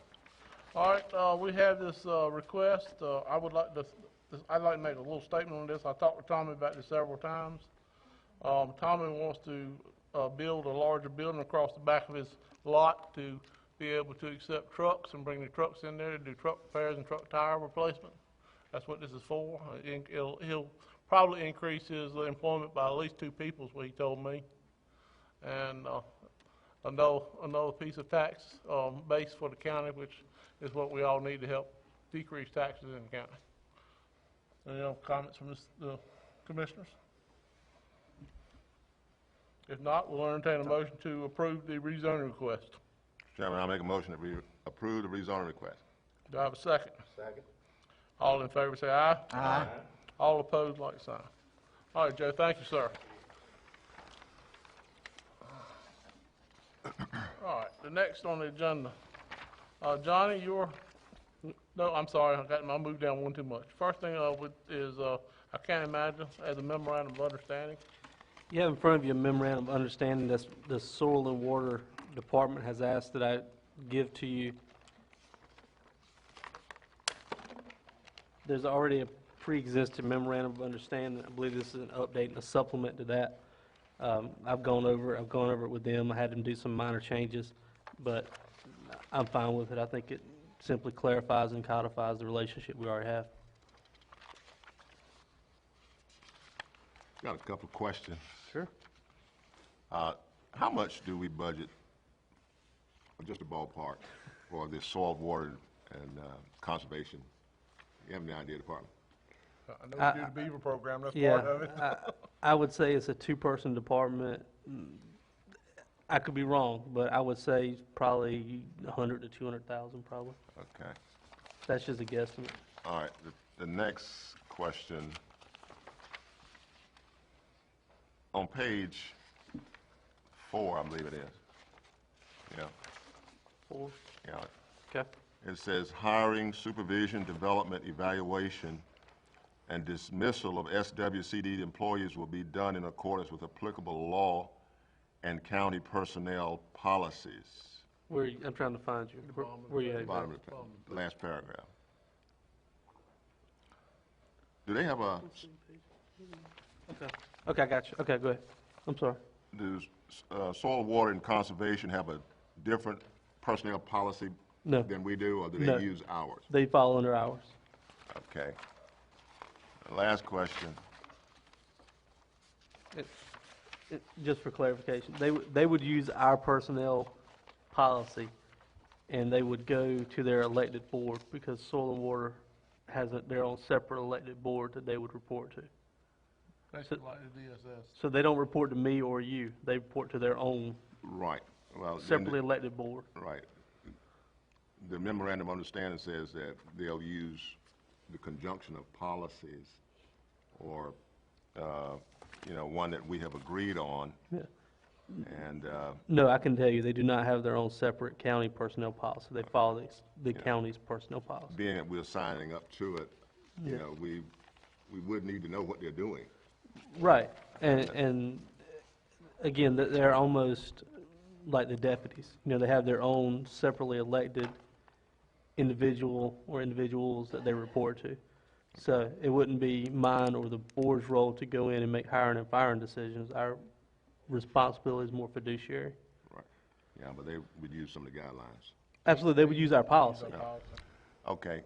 A: All right, we have this request. I'd like to make a little statement on this. I talked to Tommy about this several times. Tommy wants to build a larger building across the back of his lot to be able to accept trucks and bring the trucks in there to do truck repairs and truck tire replacement. That's what this is for. He'll probably increase his employment by at least 2 people, is what he told me. And another piece of tax base for the county, which is what we all need to help decrease taxes in the county. Any other comments from the commissioners? If not, we'll entertain a motion to approve the rezoning request.
B: Chairman, I'll make a motion that we approve the rezoning request.
A: Do I have a second?
I: Second.
A: All in favor say aye.
C: Aye.
A: All opposed, like sign. All right, Joe, thank you, sir. All right, the next on the agenda. Johnny, no, I'm sorry, I moved down one too much. First thing is, I can't imagine, as a memorandum of understanding.
H: You have in front of you a memorandum of understanding that the Soil and Water Department has asked that I give to you. There's already a pre-existing memorandum of understanding. I believe this is an update and a supplement to that. I've gone over it with them. I had them do some minor changes, but I'm fine with it. I think it simply clarifies and codifies the relationship we already have.
B: Got a couple of questions.
H: Sure.
B: How much do we budget, just a ballpark, for this soil, water, and conservation? You have any idea, Department?
A: I know we do the Beaver program, that's
H: Yeah,
A: part of it.
H: I would say it's a 2-person department. I could be wrong, but I would say probably 100 to 200,000 probably.
B: Okay.
H: That's just a guesstimate.
B: All right, the next question. On page 4, I believe it is. Yeah,
H: 4.
B: yeah.
H: Okay.
B: It says hiring, supervision, development, evaluation, and dismissal of SWCD employees will be done in accordance with applicable law and county personnel policies.
H: I'm trying to find you. Where you at?
B: Bottom of the last paragraph. Do they have a,
H: Okay, I got you. Okay, go ahead. I'm sorry.
B: does soil, water, and conservation have a different personnel policy
H: No.
B: than we do, or do
H: No.
B: they use ours?
H: They fall under ours.
B: Okay. Last question.
H: Just for clarification, they would use our personnel policy, and they would go to their elected board, because Soil and Water has their own separate elected board that they would report to.
A: Basically like the DSS.
H: So they don't report to me or you, they report to their own
B: Right. Well,
H: separately elected board.
B: Right. The memorandum of understanding says that they'll use the conjunction of policies or, one that we have agreed on.
H: Yeah.
B: And,
H: No, I can tell you, they do not have their own separate county personnel policy. They follow the county's personnel policy.
B: being that we're signing up to it, we would need to know what they're doing.
H: Right, and again, they're almost like the deputies. They have their own separately elected individual or individuals that they report to. So it wouldn't be mine or the board's role to go in and make hiring and firing decisions. Our responsibility is more fiduciary.
B: Right. Yeah, but they would use some of the guidelines.
H: Absolutely, they would use our policy.
B: Okay.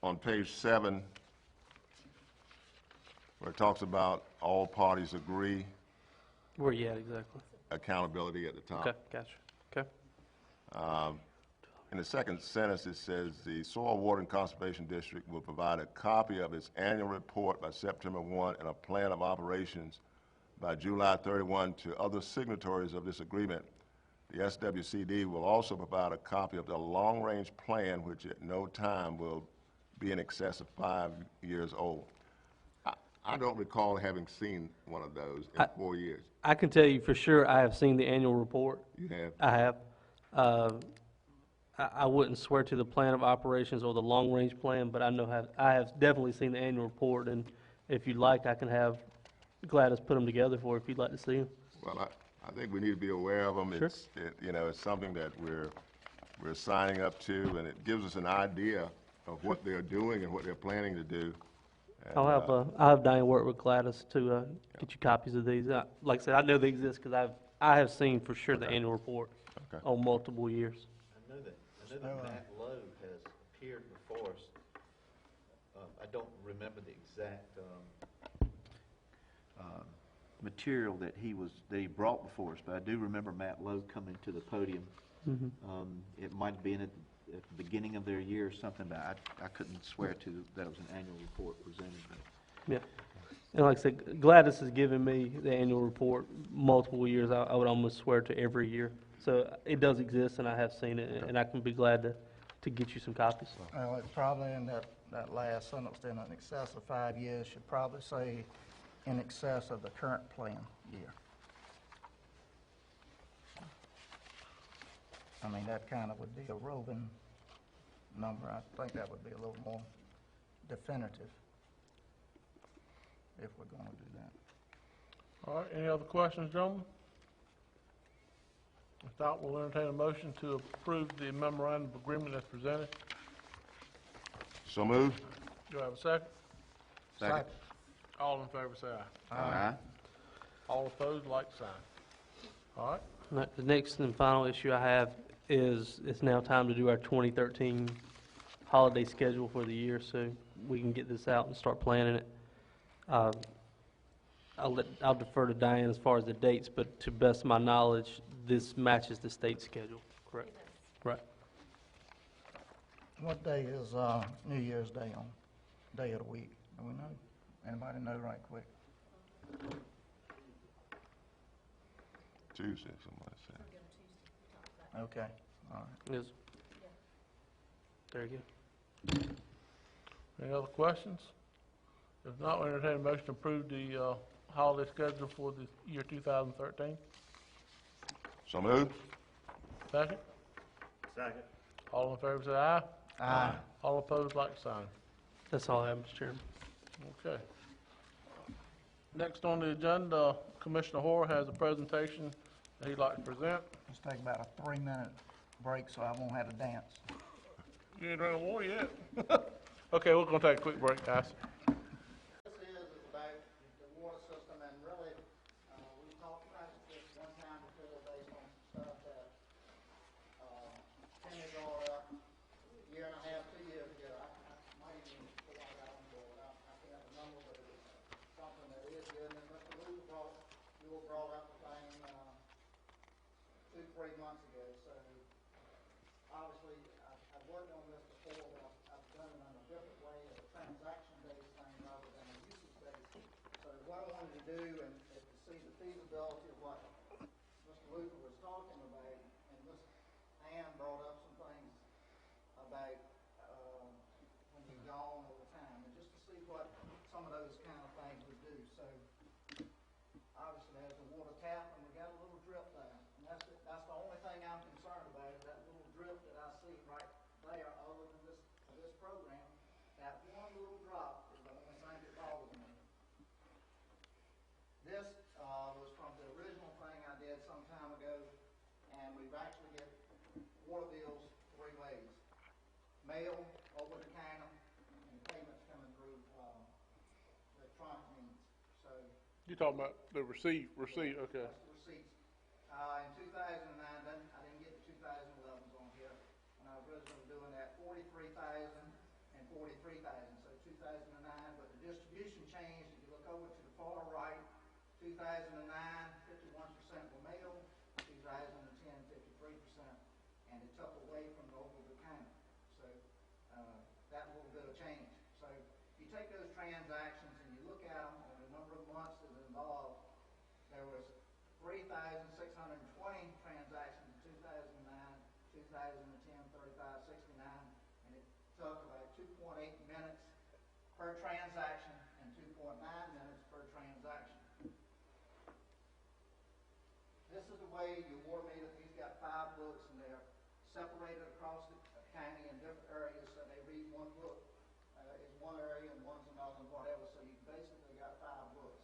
B: On page 7, where it talks about all parties agree,
H: Where you at exactly?
B: accountability at the top.
H: Okay, gotcha. Okay.
B: In the second sentence, it says, "The Soil, Water, and Conservation District will provide a copy of its annual report by September 1 and a plan of operations by July 31 to other signatories of this agreement. The SWCD will also provide a copy of the long-range plan, which at no time will be in excess of 5 years old." I don't recall having seen one of those in 4 years.
H: I can tell you for sure, I have seen the annual report.
B: You have?
H: I have. I wouldn't swear to the plan of operations or the long-range plan, but I have definitely seen the annual report, and if you'd like, I can have Gladys put them together for you if you'd like to see them.
B: Well, I think we need to be aware of them.
H: Sure.
B: It's something that we're signing up to, and it gives us an idea of what they're doing and what they're planning to do. And,
H: I'll have Diane work with Gladys to get you copies of these. Like I said, I know they exist because I have seen for sure the annual report
B: Okay.
H: on multiple years.
C: I know that Matt Lowe has appeared before us. I don't remember the exact material that he brought before us, but I do remember Matt Lowe coming to the podium. It might have been at the beginning of their year or something, but I couldn't swear to that it was an annual report presented. But
H: Yeah. And like I said, Gladys has given me the annual report multiple years. I would almost swear to every year. So it does exist, and I have seen it, and I can be glad to get you some copies.
L: Well, it's probably in that last sentence, then, in excess of 5 years, should probably say in excess of the current plan year. I mean, that kind of would be a roving number. I think that would be a little more definitive if we're going to do that.
A: All right, any other questions, gentlemen? If not, we'll entertain a motion to approve the memorandum of agreement as presented.
B: So moved?
A: Do I have a second?
C: Second.
A: All in favor, say aye.
C: Aye.
A: All opposed, like sign. All right,
H: Right, the next and final issue I have is it's now time to do our 2013 holiday schedule for the year, so we can get this out and start planning it. I'll defer to Diane as far as the dates, but to best of my knowledge, this matches the state schedule, correct? Right.
L: What day is New Year's Day on? Day of the week? Do we know? Anybody know right quick?
B: Tuesday, somebody said.
L: Okay, all right.
H: Yes. Very good.
A: any other questions? If not, we'll entertain a motion to approve the holiday schedule for the year 2013.
B: So moved?
A: Second?
C: Second.
A: All in favor, say aye.
L: Aye.
A: All opposed, like sign.
H: That's all I have, Mr. Chairman.
A: Okay. Next on the agenda, Commissioner Hoare has a presentation that he'd like to present.
L: Let's take about a 3-minute break so I won't have to dance.
A: You ain't drinking water yet. Okay, we're gonna take a quick break, guys.
L: This is about the water system, and really, we talked about this one time before based on some stuff that, Kenny brought up a year and a half, 2 years ago. I might even before I got on board, I can't remember, but it was something that is good, and Mr. Lewis brought up the thing, 2-3 months months ago, so obviously, I've worked on this before, but I've done it in a different way, as a transaction-based thing rather than a usage-based. So what I wanted to do and is to see the feasibility of what Mr. Luther was talking about, and Ms. Ann brought up some things about when you're gone over time, and just to see what some of those kind of things would do. So obviously, there's a water tap, and we got a little drip there, and that's the only thing I'm concerned about is that little drip that I see right there. Other than this program, that one little drop is the only thing that bothers me. This was from the original thing I did some time ago, and we've actually get water bills 3 ways: mail, over the counter, and payments coming through electronic means. So
A: You talking about the receipt, okay.
L: that's the receipts. In 2009, I didn't get the 2011s on here. When I was originally doing that, 43,000 and 43,000, so 2009. But the distribution changed. If you look over to the far right, 2009, 51% were mail. 2010, 53%, and it took away from the over the counter. So that little bit of change. So if you take those transactions and you look at them on the number of months that are involved, there was 3,620 transactions in 2009, 2010, 3569, and it took about 2.8 minutes per transaction and 2.9 minutes per transaction. This is the way your water meter, he's got 5 books, and they're separated across the county in different areas, so they read one book is one area and one's another and whatever, so you basically got 5 books.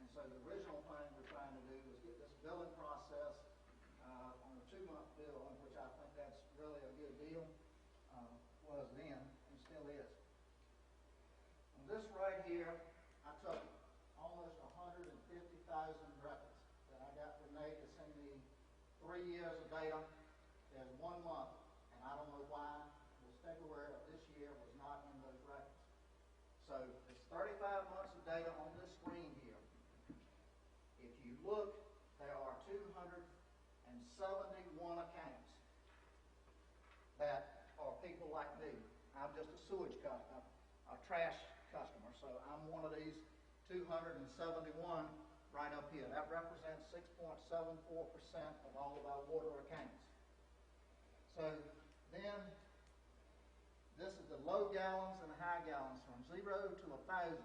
L: And so the original thing we're trying to do is get this billing process on a 2-month bill, which I think that's really a good deal, was then and still is. On this right here, I took almost 150,000 records that I got Renee to send me 3 years of data. There's 1 month, and I don't know why this February of this year was not in those records. So it's 35 months of data on this screen here. If you look, there are 271 accounts that are people like me. I'm just a sewage customer, a trash customer, so I'm one of these 271 right up here. That represents 6.74% of all of our water accounts. So then, this is the low gallons and the high gallons from 0 to 1,000.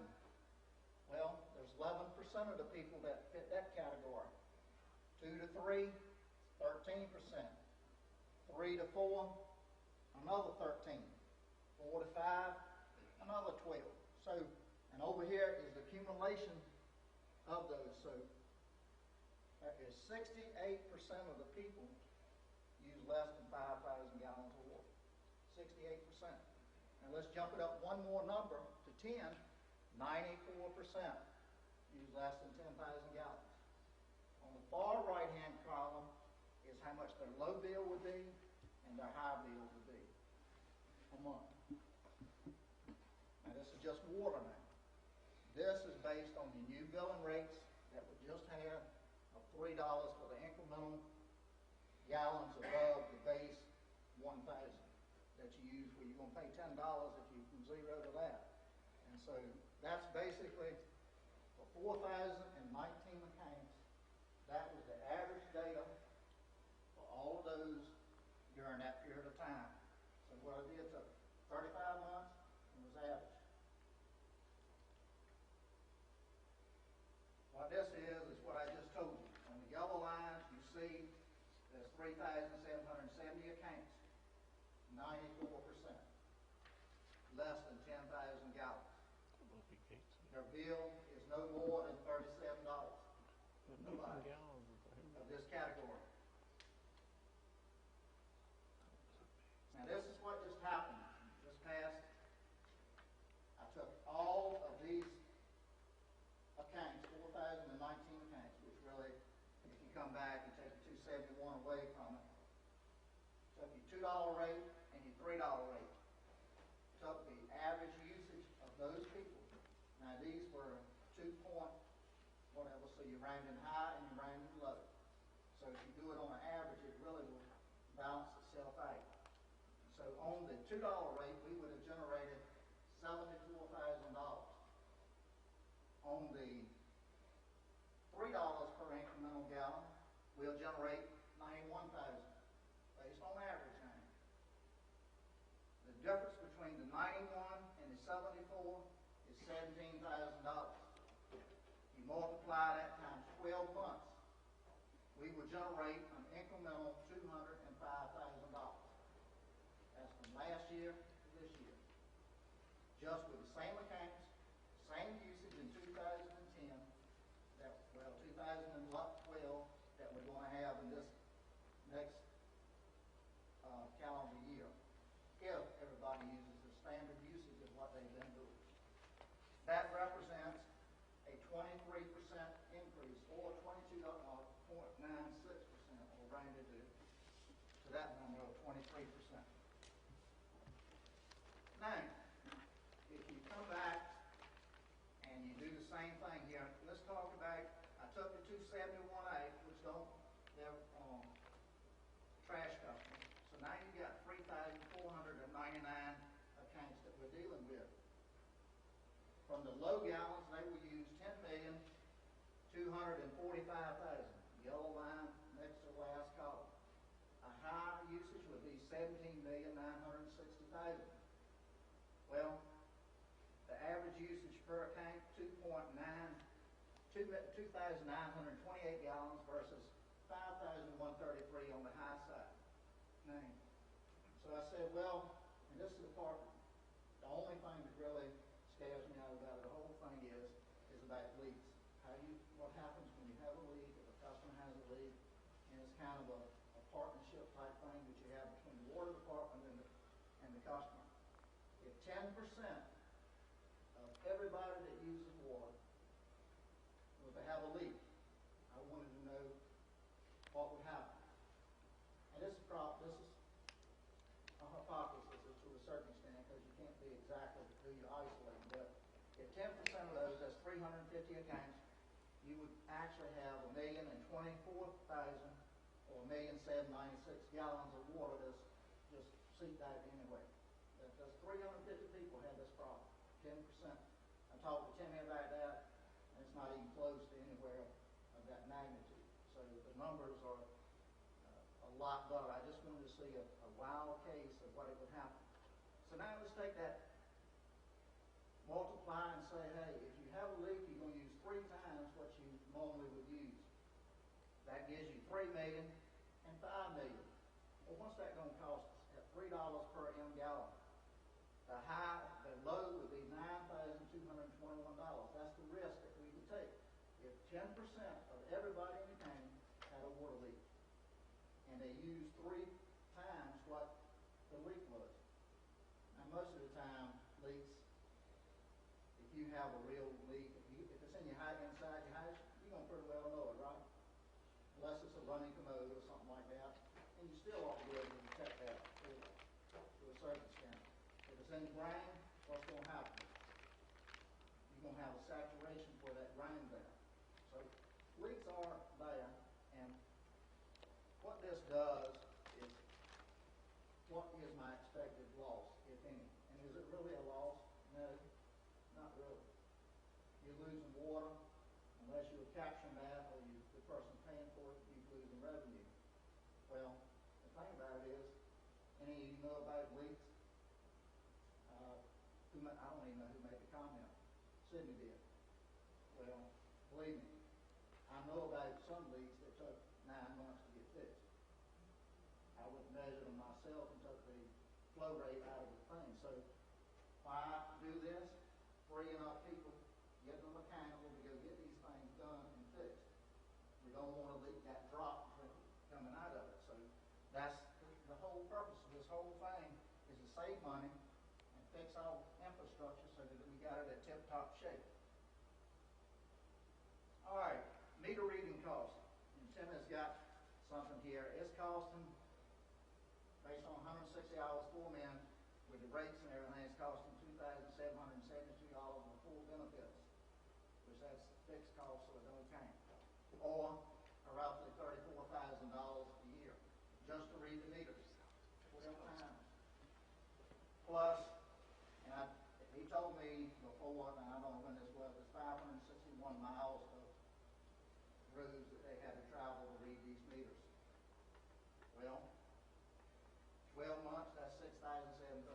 L: Well, there's 11% of the people that fit that category. 2 to 3, 13%. 3 to 4, another 13. 4 to 5, another 12. So, and over here is the accumulation of those. So, that is 68% of the people use less than 5,000 gallons of water. 68%. And let's jump it up one more number to 10. 94% use less than 10,000 gallons. On the far right-hand column is how much their low bill would be and their high bill would be a month. Now this is just water now. This is based on the new billing rates that we just had of $3 for the incremental gallons above the base 1,000 that you use, where you're going to pay $10 if you from 0 to that. And so that's basically for 4,019 accounts. That was the average data for all of those during that period of time. So what I did took 35 months and was average. What this is what I just told you. On the yellow lines, you see there's 3,770 accounts. 94%. Less than 10,000 gallons. Their bill is no more than $37. Nobody of this category. Now this is what just happened. This past, I took all of these accounts, 4,019 accounts, which really, if you come back and take the 271 away from it, took your $2 rate and your $3 rate. Took the average usage of those people. Now these were 2 point whatever, so you're rounding high and you're rounding low. So if you do it on an average, it really will $2 rate, we would have generated $74,000. On the $3 per incremental gallon, we'll generate $91,000, based on average now. The difference between the 91 and the 74 is $17,000. You multiply that times 12 months, we will generate an incremental $205,000. That's from last year to this year. Just with the same accounts, same usage in 2010, 2012, that we're going to have in this next calendar year, if everybody uses the standard usage of what they've been doing. That represents a 23% increase, or 22.96%, or rounded to that number of 23%. Now, if you come back and you do the same thing here, let's talk about, I took the 271A, which they're trash customers. So now you've got 3,499 accounts that we're dealing with. From the low gallons, they will use 10,245,000. Yellow line next to the last column. A high usage would be 17,960,000. Well, the average usage per account, 2,928 gallons versus 5,133 on the high side. Now, so I said, well, and this is the part, the only thing that really scares me out about it, the whole thing is about leaks. What happens when you have a leak, if a customer has a leak, and it's kind of a partnership type thing that you have between the water department and the customer. If 10% of everybody that uses water was to have a leak, I wanted to know what would happen. And this is a hypothesis to a certain extent, because you can't be exactly who you're isolating. But if 10% of those, that's 350 accounts, you would actually have 1,024,000 or 1,796 gallons of water that's just seeped out anyway. That's 350 people have this problem, 10%. I talked to Timmy about that, and it's not even close to anywhere of that magnitude. So the numbers are a lot lower. I just wanted to see a wild case of what it would happen. So now let's take that, multiply and say, hey, if you have a leak, you're going to use 3 times what you normally would use. That gives you $3 million and $5 million. Well, what's that going to cost us? At $3 per M gallon. The low would be $9,221. That's the risk that we would take. If 10% of everybody in the county had a water leak, and they used 3 times what the leak was. Now, most of the time, leaks, if you have a real leak, if it's in your house, inside your house, you're going to pretty well know it, right? Unless it's a running commode or something like that. And you still ought to be able to detect that to a certain extent. If it's in the grain, what's going to happen? You're going to have a saturation for that grain there. So leaks are there, and what this does is, what is my expected loss, if any? And is it really a loss? No, not really. You're losing water, unless you're capturing that, or the person paying for it, you're losing revenue. Well, the thing about it is, any of you know about leaks? I don't even know who made the comment. Sydney did. Well, believe me, I know about some leaks that took 9 months to get fixed. I would measure them myself and took the flow rate out of the thing. So why do this? Freeing up people, getting them accountable to go get these things done and fixed. We don't want to leak that drop coming out of it. So that's the whole purpose of this whole thing, is to save money and fix our infrastructure so that we got it at tip-top shape. All right, meter reading costs. And Tim has got something here. It's costing, based on 160 hours, 4 men, with the rates and everything, it's costing $2,772 with full benefits, which that's fixed cost, so it don't count. Or roughly $34,000 a year, just to read the meters 12 times. plus, and he told me before, and I don't know when this was, it's 561 miles of roads that they had to travel to read these meters. Well, 12 months, that's 6,732.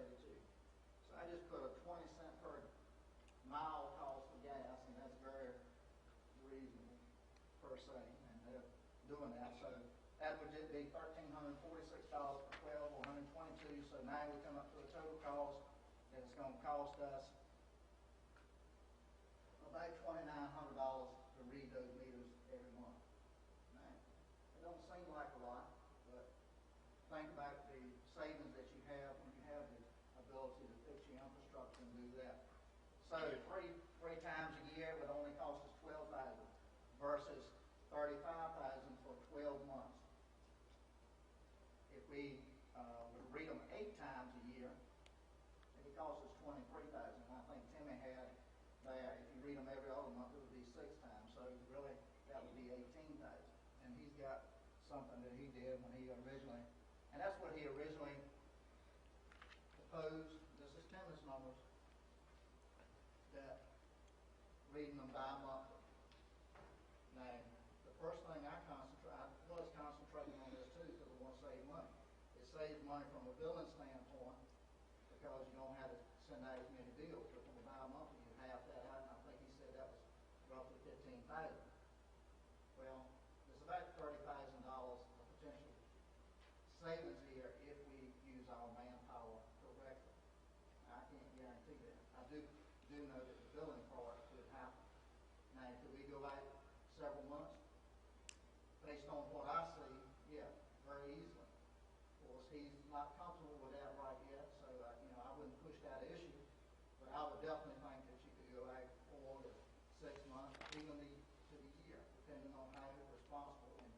L: So I just put a 20-cent per mile cost of gas, and that's very reasonable per se, and they're doing that. So that would just be $1,346 for 12 or 122. So now we come up to a total cost that it's going to cost us about $2,900 to read those meters every month. Now, it don't seem like a lot, but think about the savings that you have when you have the ability to fix your infrastructure and do that. So three times a year would only cost us $12,000 versus $35,000 for 12 months. If we would read them 8 times a year, it would cost us $23,000. I think Timmy had there, if you read them every other month, it would be 6 times. So really, that would be $18,000. And he's got something that he did when he originally, and that's what he originally proposed. This is Timmy's numbers, that reading them bi-monthly. Now, the first thing I was concentrating on this too, because I want to save money. It saves money from a billing standpoint, because you don't have to send out as many bills. But from a bi-monthly, you have that out, and I think he said that was roughly $15,000. Well, there's about $30,000 of potential savings here if we use our manpower correctly. I can't guarantee that. I do know that the billing part could happen. Now, could we go out several months? Based on what I see, yeah, very easily. Of course, he's not comfortable with that right yet, so I wouldn't push that issue. But I would definitely think that you could go out 4 to 6 months, even to the year, depending on how responsible and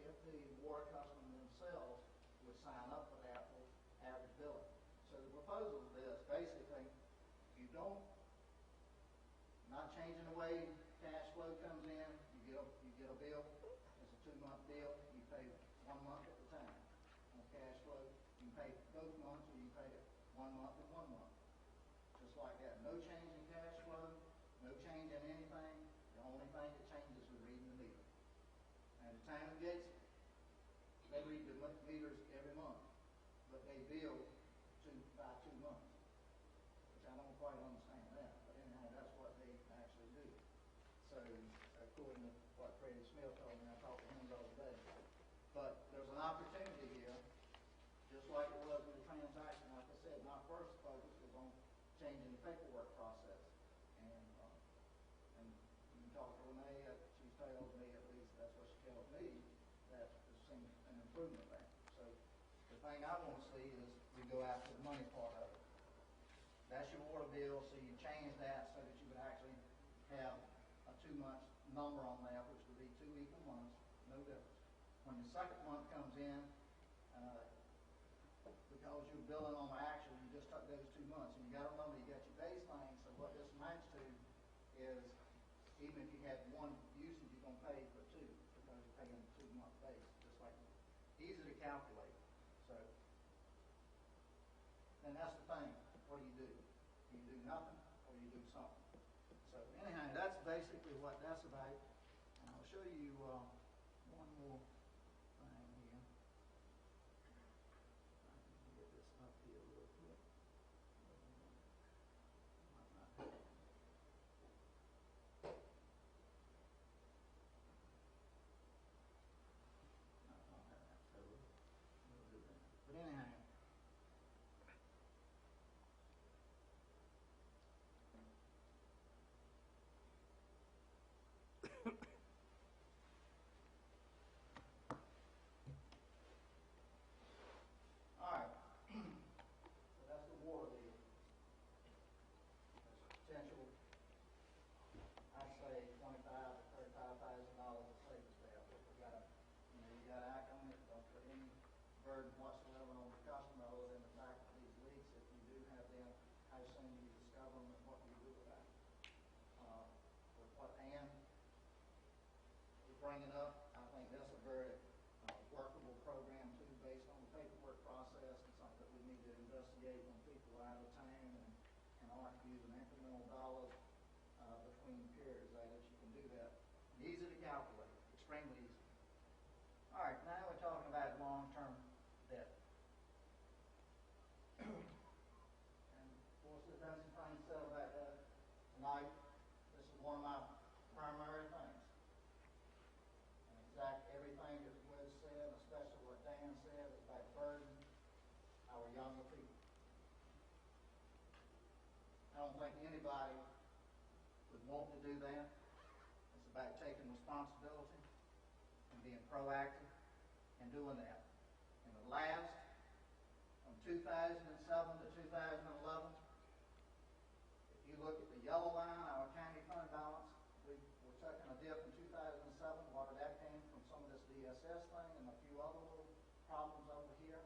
L: if the water customer themselves would sign up for that for average billing. So the proposal is this: basically, you don't, not changing the way cash flow comes in, you get a bill. It's a 2-month deal. You pay 1 month at a time. On cash flow, you can pay both months, or you pay it 1 month and 1 month. Just like that. No change in cash flow, no change in anything. The only thing that changes is reading the meter. And the time of Gates, they read the meters every month, but they bill by 2 months, which I don't quite understand that. But anyhow, that's what they actually do. So, according to what Freddie Smith told me, I talked to him the other day. But there's an opportunity here, just like it was in the transaction. Like I said, my first focus was on changing the paperwork process. And you can talk to Renee, she tells me, at least that's what she tells me, that there's seen an improvement there. So the thing I want to see is we go after the money part of it. That's your water bill, so you change that so that you would actually have a 2-month number on there, which would be 2 equal months, no difference. When the second month comes in, because you're billing on the actual, you just took those 2 months, and you got to remember you got your baseline. So what this amounts to is, even if you had 1 usage, you're going to pay for 2 because you're paying a 2-month base, just like easy to calculate. So, and that's the thing. What do? You do nothing, or you do something. So anyhow, that's basically what that's about. And I'll show you one more thing here. I can get this up here real quick. Might not have it. I don't have that covered. We'll do that. But anyhow. Bringing up, I think that's a very workable program too, based on the paperwork process, and something that we need to investigate when using incremental dollars, between periods, that you can do that. Easy to calculate, extremely easy. All right, now we're talking about long-term debt. And of course, there's been some things said about that tonight. This is one of my primary things. And exact everything that was said, especially what Dan said, is about burdening our younger people. I don't think anybody would want to do that. It's about taking responsibility and being proactive and doing that. In the last, from 2007 to 2011, if you look at the yellow line, our county fund balance, we're taking a dip in 2007. A lot of that came from some of this DSS thing and a few other little problems over here.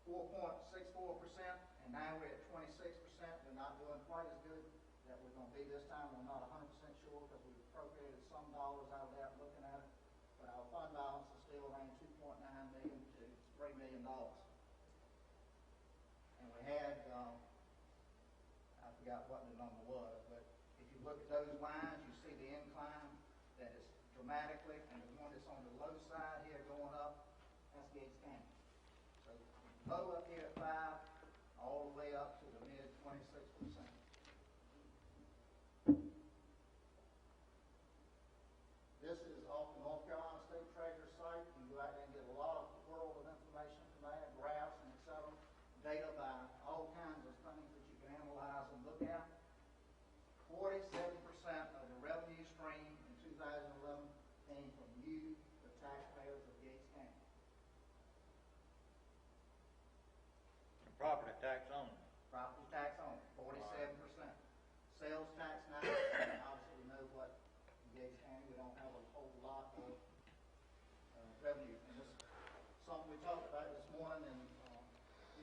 L: 4.64%, and now we're at 26%. We're not doing quite as good that we're going to be this time. We're not 100% sure because we've appropriated some dollars out of that looking at it. But our fund balance is still around $2.9 million to $3 million. And we had, I forgot what the number was, but if you look at those lines, you see the incline that is dramatically, and the one that's on the low side here going up, that's Gates County. So low up here at 5, all the way up to the mid 26%. This is off the North Carolina State Treasurer's site. You can go out there and get a lot of world of information from there, graphs and et cetera, data by all kinds of things that you can analyze and look at. 47% of the revenue stream in 2011 came from you, the taxpayers of Gates County.
G: Property tax only.
L: Property tax only, 47%. Sales tax now, obviously we know what in Gates County, we don't have a whole lot of revenue. And this is something we talked about this morning in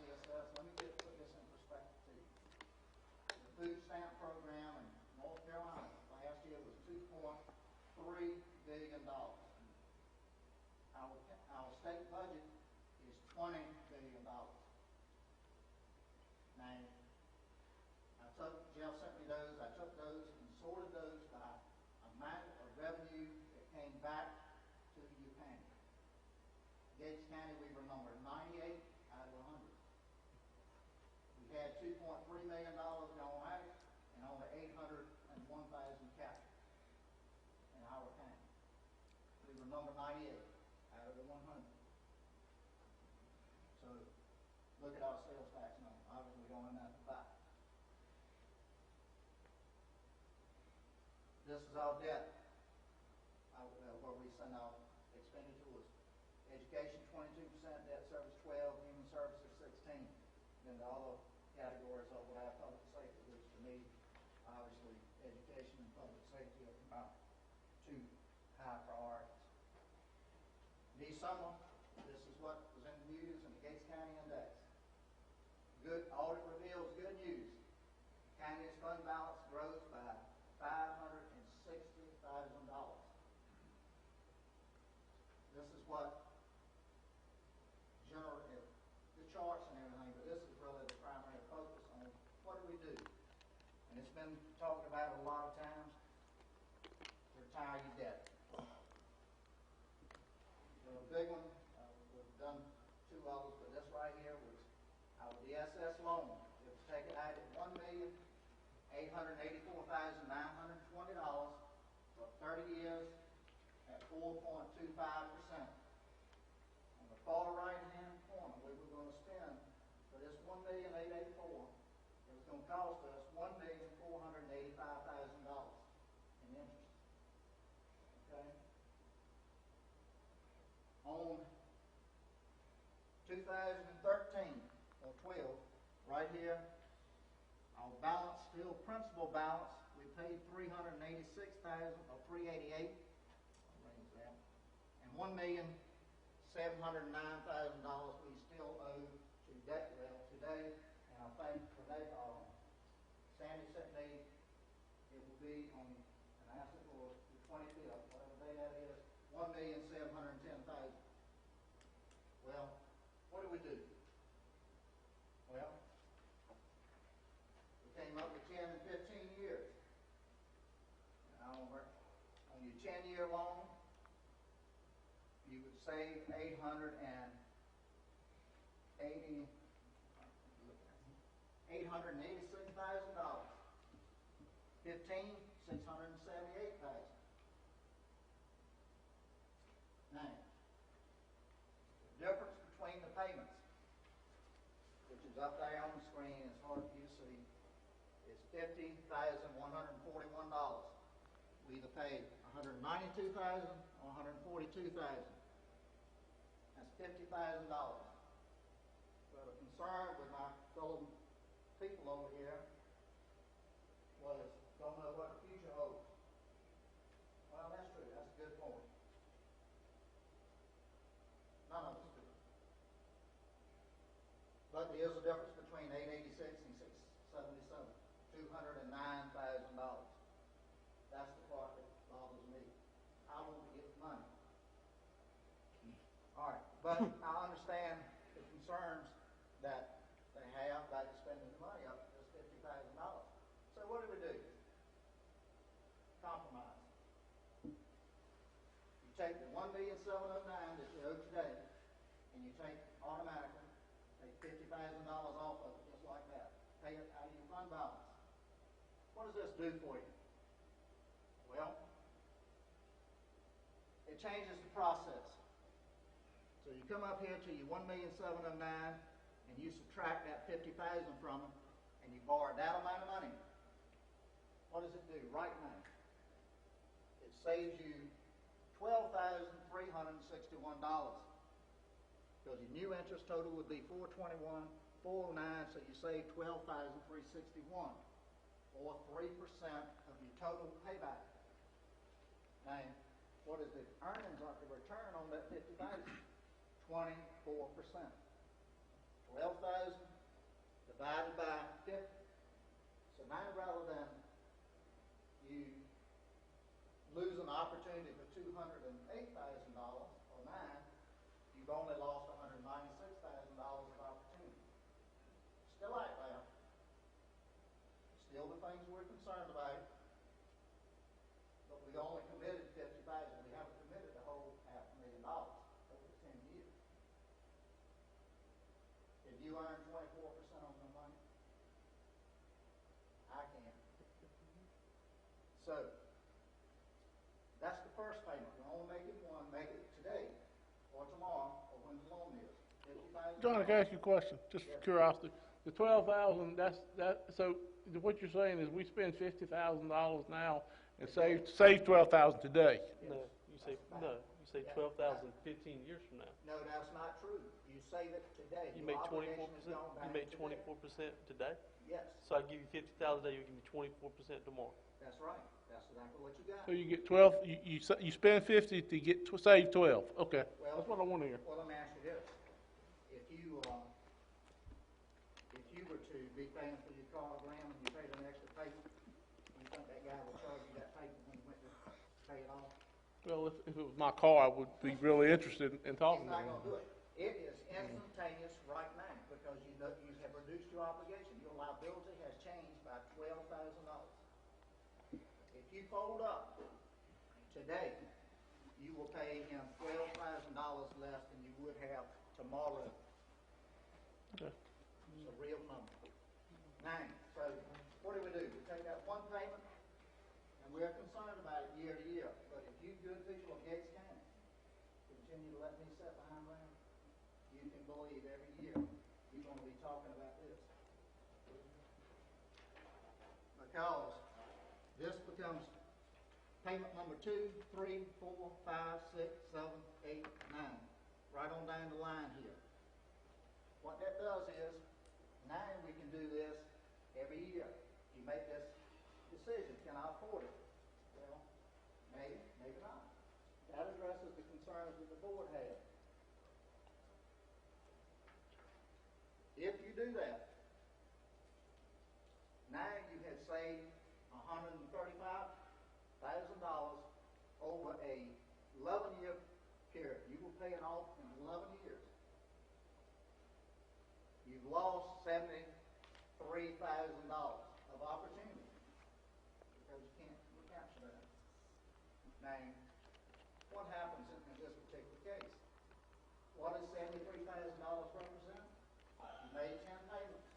L: DSS. Let me put this in perspective to you. The food stamp program in North Carolina last year was $2.3 billion. Our state budget is $20 billion. Now, Jeff sent me those. I took those and sorted those by amount of revenue that came back to the county. Gates County, we were number 98 out of 100. We had $2.3 million gone out and only 801,000 capital in our county. We were number 98 out of the 100. So look at our sales tax number. Obviously, we don't have enough to buy. This is our debt, where we send out expenditures. Education, 22%, debt service 12, human services 16. Then the other categories of what I have public safety, which to me, obviously, education and public safety are about two high priorities. December, this is what was in the news in the Gates County Index. Good audit reveals good news. County's fund balance grows by $560,000. This is what the charts and everything, but this is really the primary focus on what do we do. And it's been talked about a lot of times. Retire your debt. The big one, we've done two others, but this right here was our DSS loan. It was taken out at $1,884,920 for 30 years at 4.25%. On the far right-hand corner, we were going to spend for this $1,884,000, it was going to cost us $1,485,000 in interest. Okay? On 2013 or 12, right here, our balance, still principal balance, we paid $386,000 or $388,000, and $1,709,000 we still owe to debt well today. And I think today, Sandy sent me, it will be on, and I asked it for the 25th, whatever day that is, $1,710,000. Well, what do we do? Well, 10-year loan, you would save $886,000. 15, $678,000. Now, the difference between the payments, which is up there on the screen, it's hard for you to see, is $50,141. We either pay $192,000 or $142,000. That's $50,000. But a concern with my fellow people over here was don't know what the future holds. Well, that's true. That's a good point. None of us do. But there is a difference between $886 and $677, $209,000. That's the part that bothers me. I want to get the money. All right, but I understand the concerns that they have about spending the money up to just $50,000. So what do? Compromise. You take the $1,709,000 that you owe today, and you take automatically take $50,000 off of it just like that. Pay it out of your fund balance. What does this do for you? Well, it changes the process. So you come up here to your $1,709,000 and you subtract that $50,000 from it, and you borrow that amount of money. What does it do right now? It saves you $12,361 because your new interest total would be $421,409, so you save $12,361, or 3% of your total payback. Now, what is the earnings or the return on that $50,000? 24%. 12,000 divided by 50. So now rather than you lose an opportunity for $208,000 or nine, you've only lost $196,000 of opportunity. Still out there. Still the things we're concerned about. But we only committed 50,000. We haven't committed the whole $500,000 over 10 years. If you earn 24% on the money, I can't. So, that's the first payment. We only make it one. Make it today, or tomorrow, or when the loan is.
A: John, can I ask you a question, just for curiosity? The 12,000, so what you're saying is we spend $50,000 now and save 12,000 today?
H: No, you say 12,000 15 years from now.
L: No, that's not true. You save it today.
H: You
L: Your
H: make 24%,
L: obligation is gone back
H: you make
L: today.
H: 24% today?
L: Yes,
H: So I give you 50,000 today, you give me 24% tomorrow.
L: that's right. That's exactly what you got.
A: So you get 12, you spend 50 to save 12, okay,
L: Well,
A: that's what I want to hear.
L: Well, let me ask you this. If you were to be paying for your car, Graham, and you paid an extra payment, you think that guy would charge you that payment when you went to pay it off?
A: Well, if it was my car, I would be really interested in talking
L: He's
A: to
L: not
A: him.
L: gonna do it. It is instantaneous right now because you have reduced your obligation. Your liability has changed by $12,000. If you fold up today, you will pay him $12,000 less than you would have tomorrow.
A: Okay.
L: It's a real number. Now, so what do? We take that one payment, and we're concerned about it year to year. But if you good people of Gates County continue to let me sit behind them, you can believe every year you're going to be talking about this. Because this becomes payment number 2, 3, 4, 5, 6, 7, 8, 9. Right on down the line here. What that does is, now we can do this every year. You make this decision, can I afford it? Well, maybe, maybe not. That addresses the concerns that the board had. If you do that, now you had saved $135,000 over a 11-year period. You will pay it off in 11 years. You've lost $73,000 of opportunity because you can't recapture that. Now, what happens in this particular case? What does $73,000 represent? You made 10 payments.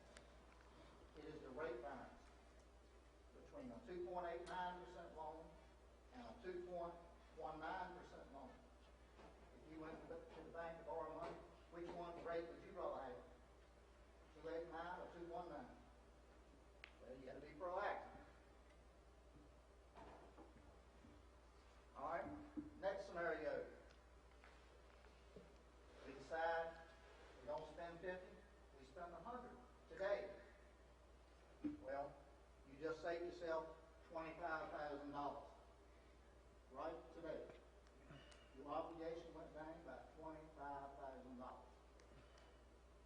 L: It is the rate variance between a 2.89% loan and a 2.19% loan. If you went to the bank to borrow money, which one rate would you rather have? 2.89 or 2.19? Well, you got to be proactive. All right. Next scenario. We decide we don't spend 50, we spend 100 today. Well, you just saved yourself $25,000 right today. Your obligation went down by $25,000.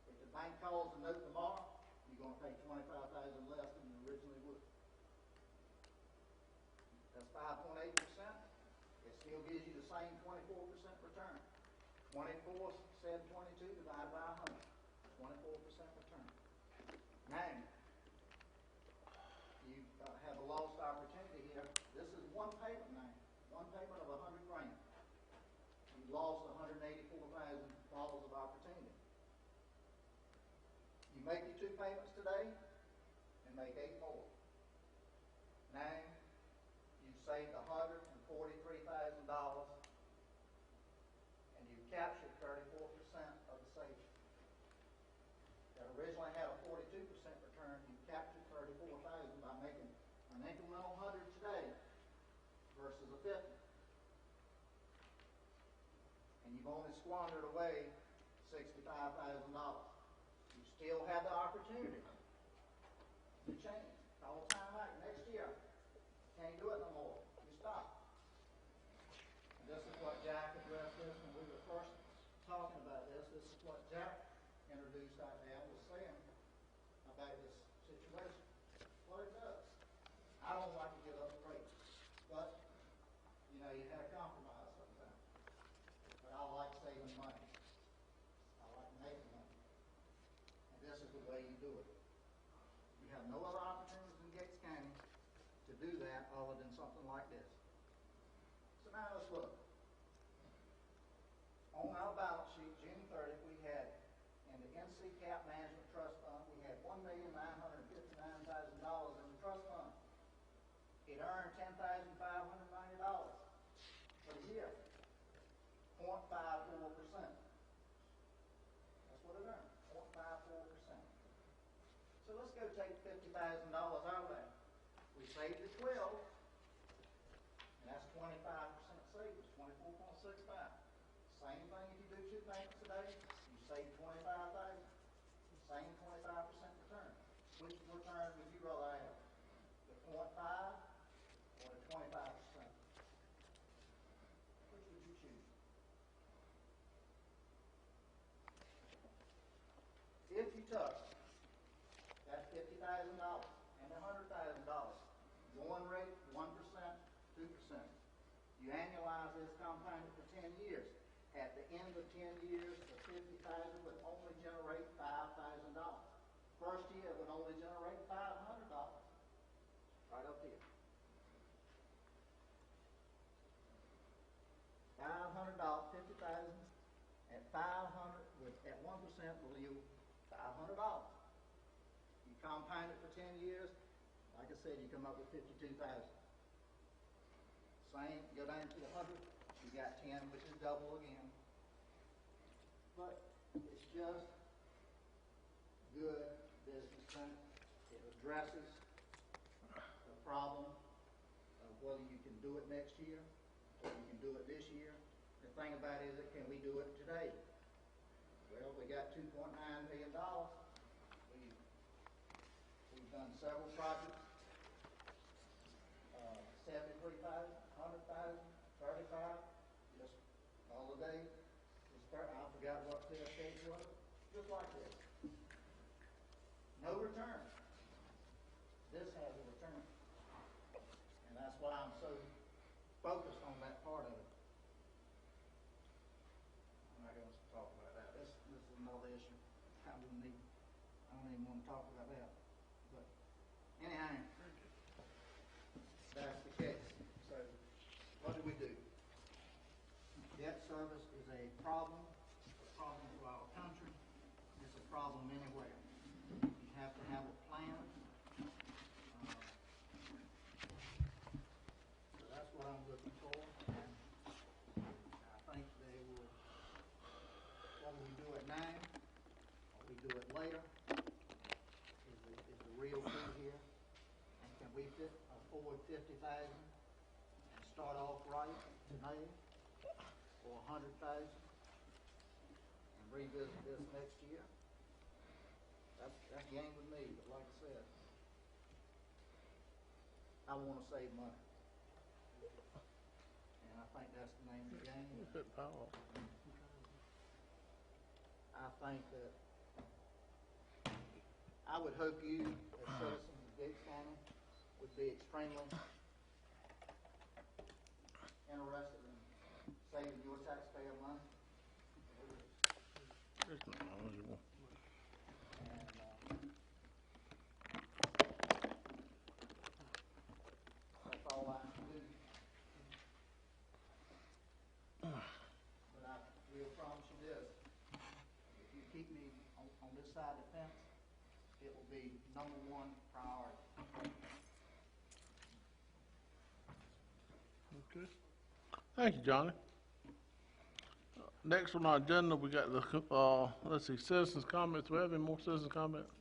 L: If the bank calls a note tomorrow, you're going to pay $25,000 less than you originally would. That's 5.8%. It still gives you the same 24% return. 24 722 divided by 100. 24% return. Now, you have a lost opportunity here. This is one payment now. One payment of $100,000. You lost $184,000 of opportunity. You make your 2 payments today and make 8 more. Now, you've saved $143,000 and you've captured 34% of the savings. That originally had a 42% return, you captured 34,000 by making an incremental 100 today versus a 50. And you've only squandered away $65,000. You still have the opportunity to change. Call time out next year. Can't do it no more. You stop. And this is what Jack addressed this when we were first talking about this. This is what Jack introduced out there was saying about this situation. What it does. I don't like to get up rate, but you know, you have to compromise sometimes. But I like saving money. I like making money. And this is the way you do it. You have no other opportunities in Gates County to do that other than something like this. So now let's look. On our balance sheet, June 30th, we had in the NC Cap Management Trust Fund, we had $1,959,000 in the trust fund. It earned $10,590 for the year, 0.54%. That's what it earned, 0.54%. So let's go take $50,000 out of that. We saved the 12, and that's 25% savings, 24.65. Same thing if you do 2 payments today, you save 25,000. Same 25% return. Which return would you rather have? The 0.5 or the 25%? Which would you choose? If you took that $50,000 and the $100,000, going rate 1%, 2%. You annualize this compounded for 10 years. At the end of 10 years, the $50,000 would only generate $5,000. First year, it would only generate $500. Right up here. $500, $50,000 at 500 at 1% will yield $500. You compound it for 10 years, like I said, you come up with $52,000. Same, go down to the 100, you got 10, which is double again. But it's just good business sense. It addresses the problem of whether you can do it next year or you can do it this year. The thing about it is, can we do it today? Well, we got $2.9 million. We've done several projects. 73,000, 100,000, 35, just all the day. I forgot what the stage was. Just like this. No return. This has a return. And that's why I'm so focused on that part of it. I'm not going to talk about that. This is another issue. I don't even want to talk about that. But anyhow, that's the case. So what do we do? service is a problem to our country. It's a problem anywhere. You have to have a plan. So that's what I'm looking for. And I think they will, whether we do it now or we do it later, is the real key here. And can we afford 50,000 and start off right today, or 100,000 and revisit this next year? That's game with me, but like I said, I want to save money. And I think that's the name of the game. I think that I would hope you, as citizens of Gates County, would be extremely interested in saving your taxpayer money. And, that's all I can do. But I will promise you this, if you keep me on this side of the fence, it will be #1 priority.
A: Okay. Thank you, Johnny. Next on our agenda, we got the, let's see, citizens' comments. Do we have any more citizens' comments?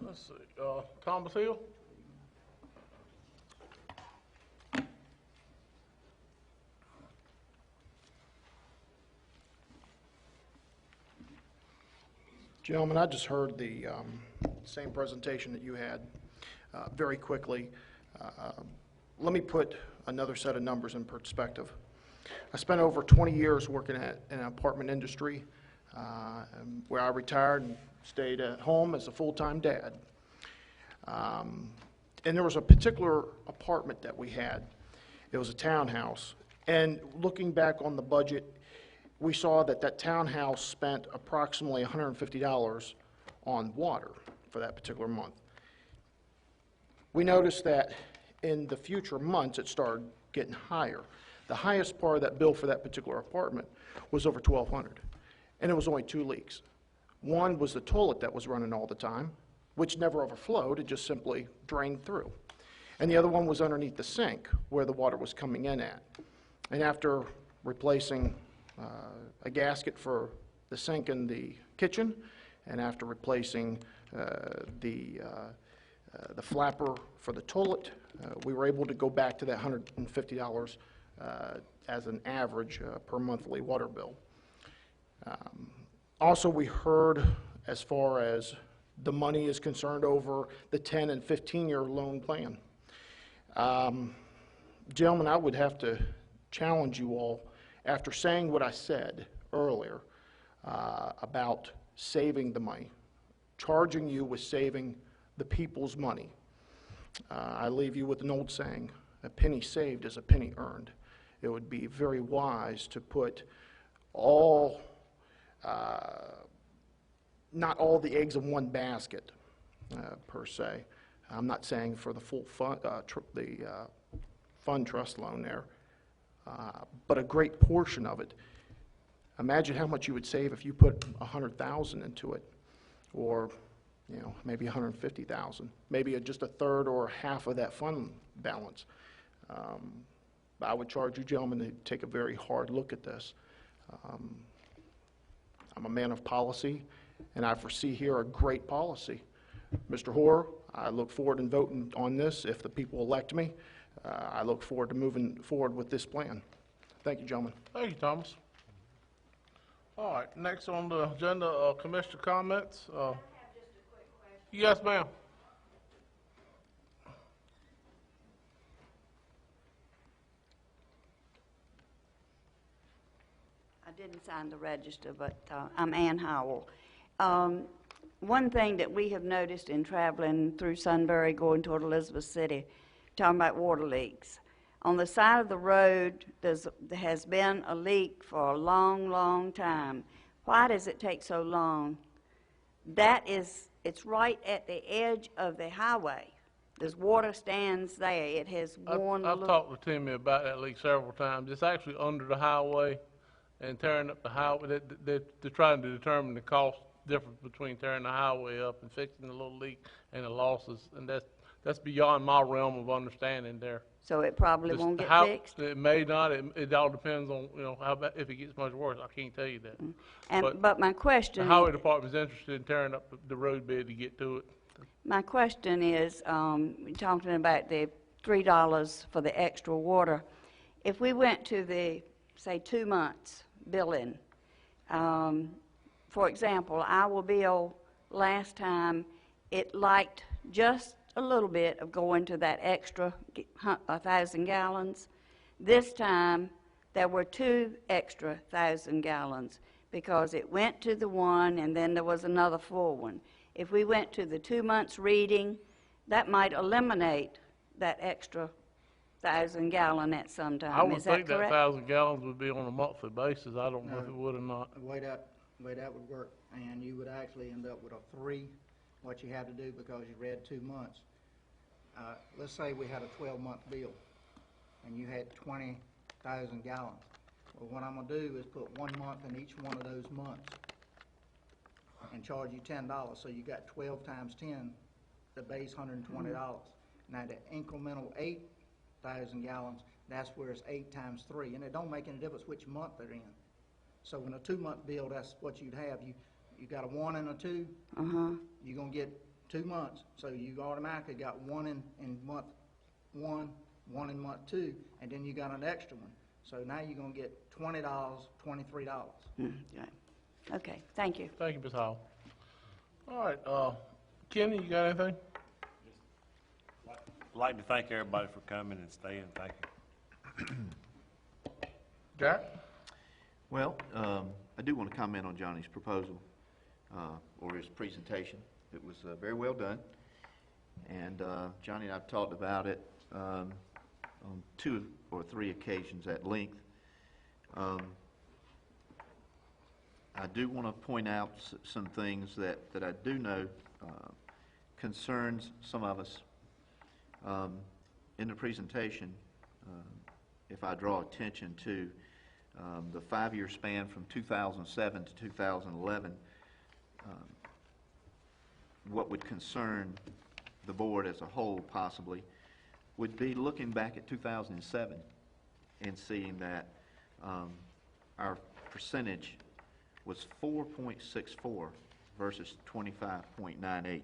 A: Let's see, Thomas Hill?
E: Gentlemen, I just heard the same presentation that you had very quickly. Let me put another set of numbers in perspective. I spent over 20 years working in an apartment industry where I retired and stayed at home as a full-time dad. And there was a particular apartment that we had. It was a townhouse. And looking back on the budget, we saw that that townhouse spent approximately $150 on water for that particular month. We noticed that in the future months, it started getting higher. The highest part of that bill for that particular apartment was over $1,200, and it was only 2 leaks. One was the toilet that was running all the time, which never overflowed, it just simply drained through. And the other one was underneath the sink, where the water was coming in at. And after replacing a gasket for the sink in the kitchen, and after replacing the flapper for the toilet, we were able to go back to that $150 as an average per monthly water bill. Also, we heard, as far as the money is concerned, over the 10 and 15-year loan plan. Gentlemen, I would have to challenge you all, after saying what I said earlier about saving the money, charging you with saving the people's money. I leave you with an old saying, a penny saved is a penny earned. It would be very wise to put all, not all the eggs in one basket, per se. I'm not saying for the full fund, fund trust loan there, but a great portion of it. Imagine how much you would save if you put $100,000 into it, or maybe $150,000, maybe just a third or half of that fund balance. I would charge you gentlemen to take a very hard look at this. I'm a man of policy, and I foresee here a great policy. Mr. Hoare, I look forward to voting on this if the people elect me. I look forward to moving forward with this plan. Thank you, gentlemen.
A: Thank you, Thomas. All right, next on the agenda, commissioner comments.
M: I have just a quick question.
A: Yes, ma'am.
M: I didn't sign the register, but I'm Ann Howell. One thing that we have noticed in traveling through Sunbury, going toward Elizabeth City, talking about water leaks. On the side of the road, there has been a leak for a long, long time. Why does it take so long? It's right at the edge of the highway. There's water stands there. It has worn a
A: I've
M: little.
A: talked with Timmy about that leak several times. It's actually under the highway and tearing up the highway. They're trying to determine the cost difference between tearing the highway up and fixing the little leak and the losses, and that's beyond my realm of understanding there.
M: So it probably
A: Just
M: won't get
A: how-
M: fixed?
A: It may not. It all depends on, if it gets much worse. I can't tell you that.
M: But my
A: The
M: question.
A: highway department's interested in tearing up the road bed to get to it.
M: My question is, talking about the $3 for the extra water, if we went to the, say, 2 months billing, for example, our bill last time, it liked just a little bit of going to that extra 1,000 gallons. This time, there were 2 extra 1,000 gallons because it went to the one and then there was another full one. If we went to the 2 months reading, that might eliminate that extra 1,000 gallon at some time.
A: I would
M: Is that
A: think that
M: correct?
A: 1,000 gallons would be on a monthly basis. I don't know if it would or not.
L: The way that would work, and you would actually end up with a 3, what you had to do because you read 2 months. Let's say we had a 12-month bill, and you had 20,000 gallons. Well, what I'm gonna do is put 1 month in each one of those months and charge you $10. So you got 12 times 10, the base $120. Now the incremental 8,000 gallons, that's where it's 8 times 3, and it don't make any difference which month they're in. So in a 2-month bill, that's what you'd have. You got a 1 and a 2. You're gonna get 2 months, so you automatically got 1 in month 1, 1 in month 2, and then you got an extra one. So now you're gonna get $20, $23.
M: Okay, thank you.
A: Thank you, Ms. Howell. All right, Kenny, you got anything?
N: I'd like to thank everybody for coming and staying. Thank you.
A: Jack?
C: Well, I do want to comment on Johnny's proposal, or his presentation. It was very well done. And Johnny and I have talked about it on 2 or 3 occasions at length. I do want to point out some things that I do know concerns some of us. In the presentation, if I draw attention to the 5-year span from 2007 to 2011, what would concern the board as a whole possibly would be looking back at 2007 and seeing that our percentage was 4.64 versus 25.98.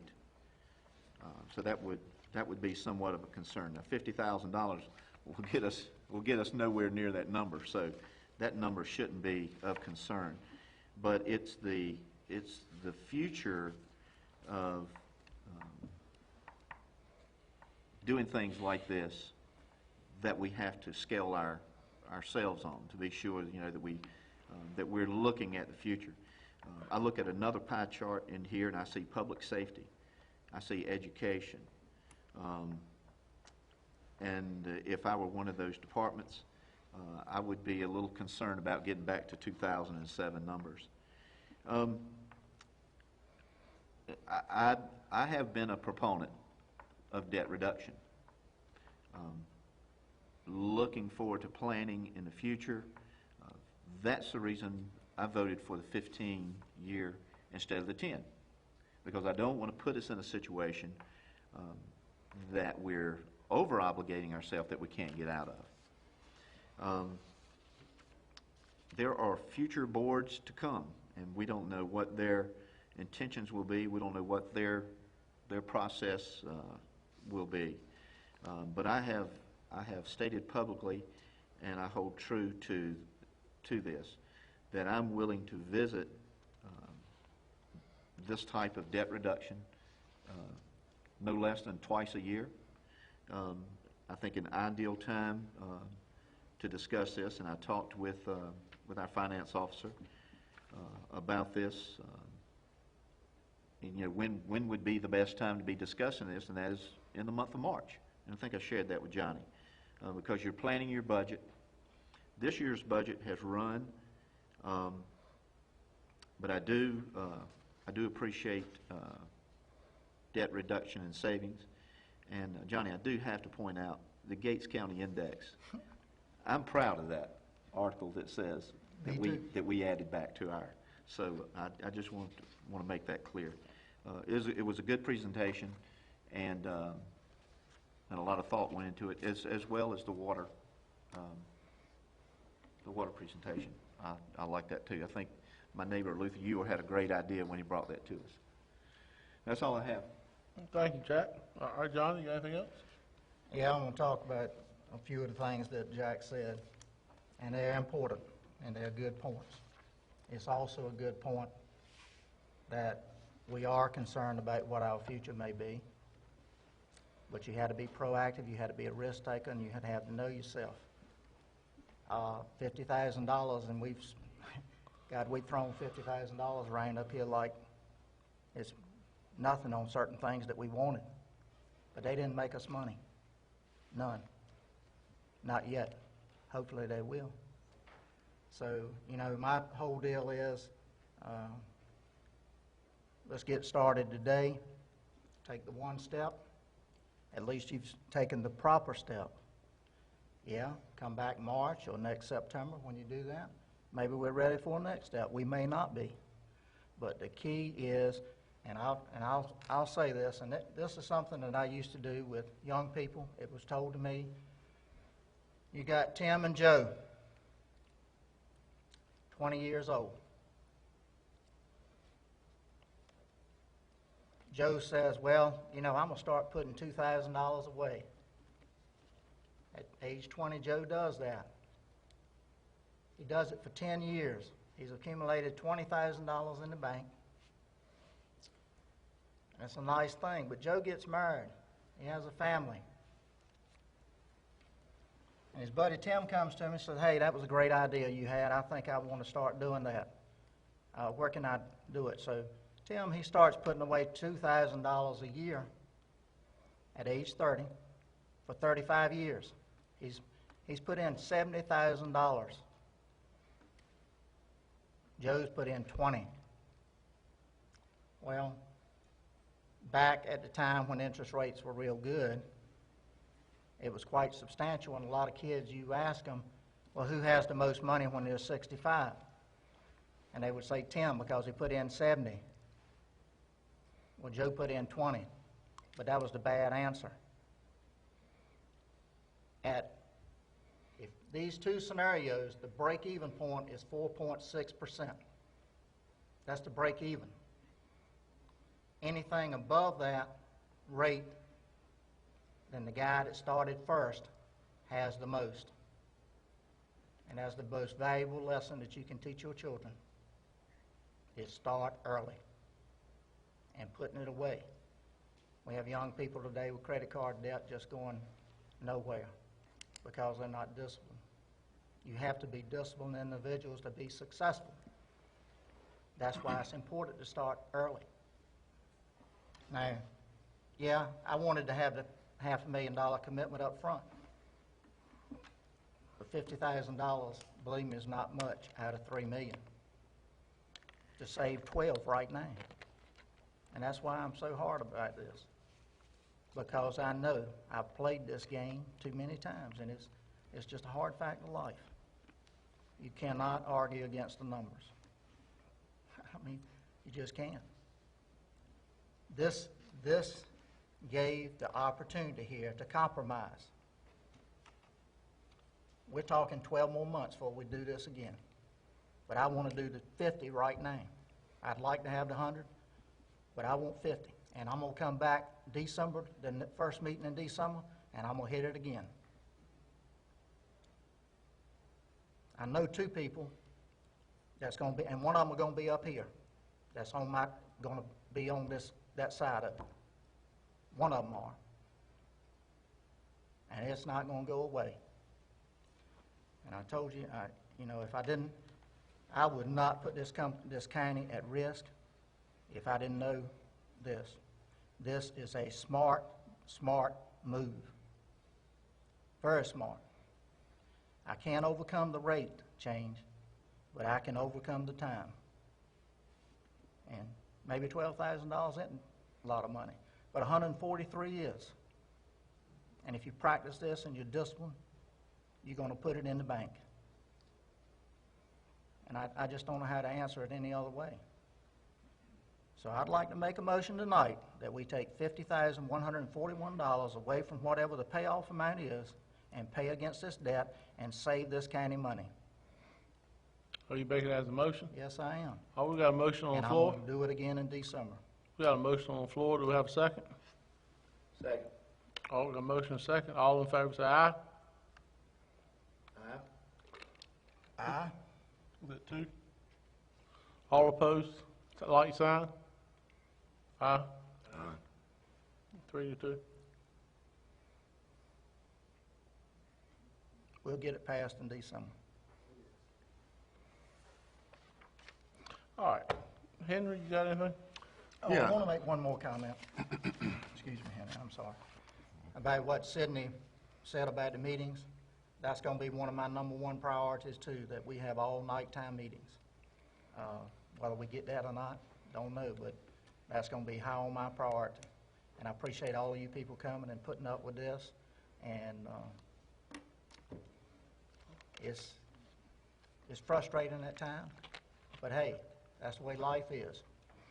C: So that would be somewhat of a concern. Now, $50,000 will get us nowhere near that number, so that number shouldn't be of concern. But it's the future of doing things like this that we have to scale ourselves on to be sure, that we're looking at the future. I look at another pie chart in here and I see public safety, I see education, and if I were one of those departments, I would be a little concerned about getting back to 2007 numbers. I have been a proponent of debt reduction. Looking forward to planning in the future. That's the reason I voted for the 15-year instead of the 10, because I don't want to put us in a situation that we're over-obligating ourselves that we can't get out of. There are future boards to come, and we don't know what their intentions will be. We don't know what their process will be. But I have stated publicly, and I hold true to this, that I'm willing to visit this type of debt reduction no less than twice a year. I think an ideal time to discuss this, and I talked with our finance officer about this. And when would be the best time to be discussing this, and that is in the month of March. And I think I shared that with Johnny, because you're planning your budget. This year's budget has run But I do appreciate debt reduction and savings. And Johnny, I do have to point out the Gates County Index. I'm proud of that article that says that we added back to our. So I just want to make that clear. It was a good presentation, and a lot of thought went into it, as well as the water presentation. I like that too. I think my neighbor Luther Ewer had a great idea when he brought that to us. That's all I have.
A: Thank you, Jack. All right, Johnny, you got anything else?
L: Yeah, I'm going to talk about a few of the things that Jack said, and they're important, and they're good points. It's also a good point that we are concerned about what our future may be, but you had to be proactive, you had to be a risk taker, and you had to have to know yourself. $50,000, and we've thrown $50,000 around up here like it's nothing on certain things that we wanted. But they didn't make us money. None. Not yet. Hopefully they will. So, you know, my whole deal is, let's get started today. Take the one step. At least you've taken the proper step. Yeah, come back March or next September when you do that. Maybe we're ready for the next step. We may not be. But the key is, and I'll say this, and this is something that I used to do with young people. It was told to me, you got Tim and Joe, 20 years old. Joe says, well, you know, I'm going to start putting $2,000 away. At age 20, Joe does that. He does it for 10 years. He's accumulated $20,000 in the bank. That's a nice thing. But Joe gets married. He has a family. And his buddy Tim comes to him and says, hey, that was a great idea you had. I think I want to start doing that. Where can I do it? So Tim, he starts putting away $2,000 a year at age 30 for 35 years. He's put in $70,000. Joe's put in 20. Well, back at the time when interest rates were real good, it was quite substantial, and a lot of kids, you ask them, well, who has the most money when they're 65? And they would say Tim because he put in 70. Well, Joe put in 20, but that was the bad answer. If these two scenarios, the break-even point is 4.6%. That's the break-even. Anything above that rate, then the guy that started first has the most. And that's the most valuable lesson that you can teach your children, is start early and putting it away. We have young people today with credit card debt just going nowhere because they're not disciplined. You have to be disciplined individuals to be successful. That's why it's important to start early. Now, yeah, I wanted to have the $500,000 commitment up front. But $50,000, believe me, is not much out of $3 million. To save 12 right now. And that's why I'm so hard about this. Because I know I've played this game too many times, and it's just a hard fact of life. You cannot argue against the numbers. I mean, you just can't. This gave the opportunity here to compromise. We're talking 12 more months before we do this again. But I want to do the 50 right now. I'd like to have the 100, but I want 50. And I'm going to come back December, the first meeting in December, and I'm going to hit it again. I know two people that's going to be, and one of them are going to be up here. That's going to be on that side of it. One of them are. And it's not going to go away. And I told you, if I didn't, I would not put this county at risk if I didn't know this. This is a smart move. Very smart. I can't overcome the rate change, but I can overcome the time. And maybe $12,000 isn't a lot of money, but 143 is. And if you practice this and you're disciplined, you're going to put it in the bank. And I just don't know how to answer it any other way. So I'd like to make a motion tonight that we take $50,141 away from whatever the payoff amount is and pay against this debt and save this county money.
A: Are you making that as a motion?
L: Yes, I am.
A: Oh, we got a motion on
L: And
A: the
L: I'm
A: floor.
L: going to do it again in December.
A: We got a motion on the floor. Do we have a second?
K: Second.
A: Oh, we got a motion and a second. All in favor say aye.
K: Aye.
L: Aye.
A: Is that two? All opposed? Like sign? Aye.
B: Aye.
A: 3-2.
L: We'll get it passed in December.
A: All right. Henry, you got anything?
L: Oh,
B: Yeah.
L: I want to make one more comment. Excuse me, Henry, I'm sorry. About what Sydney said about the meetings. That's going to be one of my #1 priorities too, that we have all nighttime meetings. Whether we get that or not, don't know, but that's going to be high on my priority. And I appreciate all of you people coming and putting up with this. And it's frustrating at times, but hey, that's the way life is.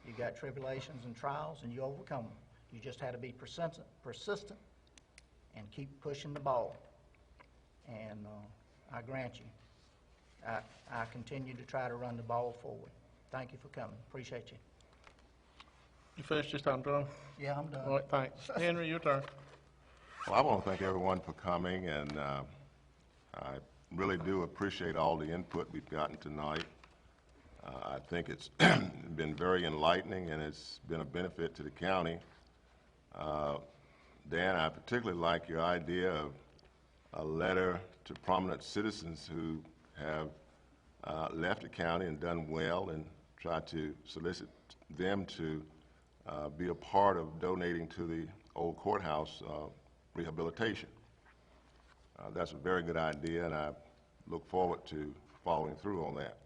L: You got tribulations and trials, and you overcome them. You just had to be persistent, and keep pushing the ball. And I grant you, I continue to try to run the ball forward. Thank you for coming. Appreciate you.
A: You finished this time, John?
L: Yeah, I'm done.
A: All right, thanks. Henry, your turn.
B: Well, I want to thank everyone for coming, and I really do appreciate all the input we've gotten tonight. I think it's been very enlightening, and it's been a benefit to the county. Dan, I particularly like your idea of a letter to prominent citizens who have left the county and done well, and try to solicit them to be a part of donating to the old courthouse rehabilitation. That's a very good idea, and I look forward to following through on that.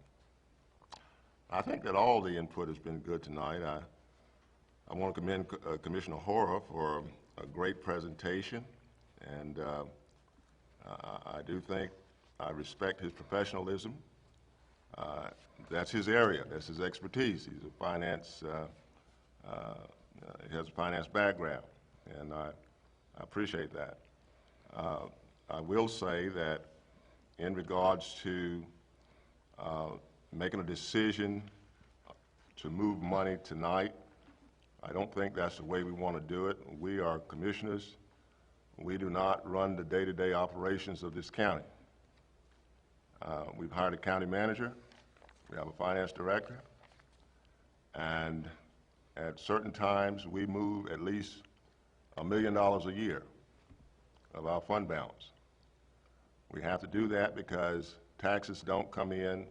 B: I think that all the input has been good tonight. I want to commend Commissioner Hora for a great presentation, and I do think I respect his professionalism. That's his area. That's his expertise. He's a finance, he has a finance background, and I appreciate that. I will say that in regards to making a decision to move money tonight, I don't think that's the way we want to do it. We are commissioners. We do not run the day-to-day operations of this county. We've hired a county manager. We have a finance director. And at certain times, we move at least $1 million a year of our fund balance. We have to do that because taxes don't come in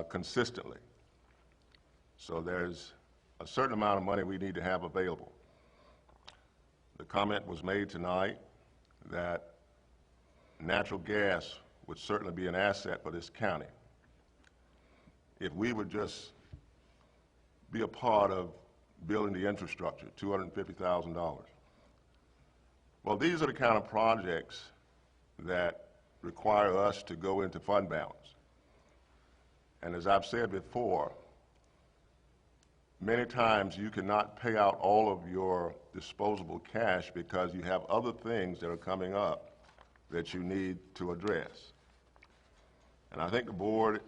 B: consistently. So there's a certain amount of money we need to have available. The comment was made tonight that natural gas would certainly be an asset for this county. If we would just be a part of building the infrastructure, $250,000. Well, these are the kind of projects that require us to go into fund balance. And as I've said before, many times you cannot pay out all of your disposable cash because you have other things that are coming up that you need to address. And I think the board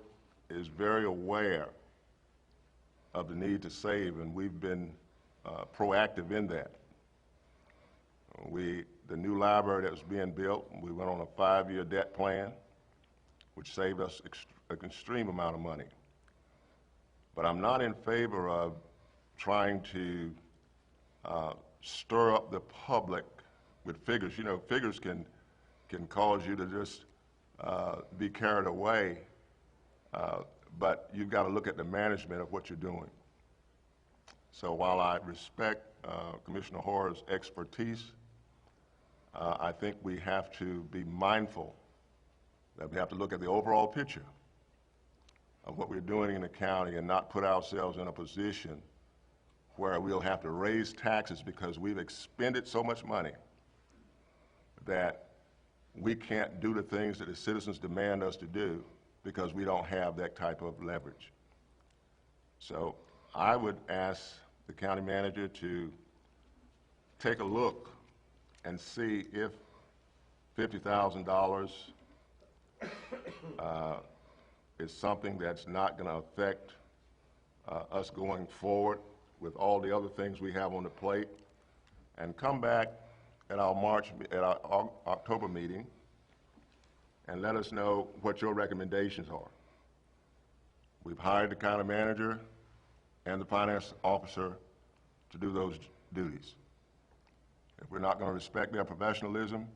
B: is very aware of the need to save, and we've been proactive in that. The new library that was being built, we went on a 5-year debt plan, which saved us an extreme amount of money. But I'm not in favor of trying to stir up the public with figures. You know, figures can cause you to just be carried away, but you've got to look at the management of what you're doing. So while I respect Commissioner Hora's expertise, I think we have to be mindful that we have to look at the overall picture. of what we're doing in the county and not put ourselves in a position where we'll have to raise taxes because we've expended so much money that we can't do the things that the citizens demand us to do because we don't have that type of leverage. So I would ask the county manager to take a look and see if $50,000 is something that's not going to affect us going forward with all the other things we have on the plate, and come back at our October meeting and let us know what your recommendations are. We've hired the county manager and the finance officer to do those duties. If we're not going to respect their professionalism,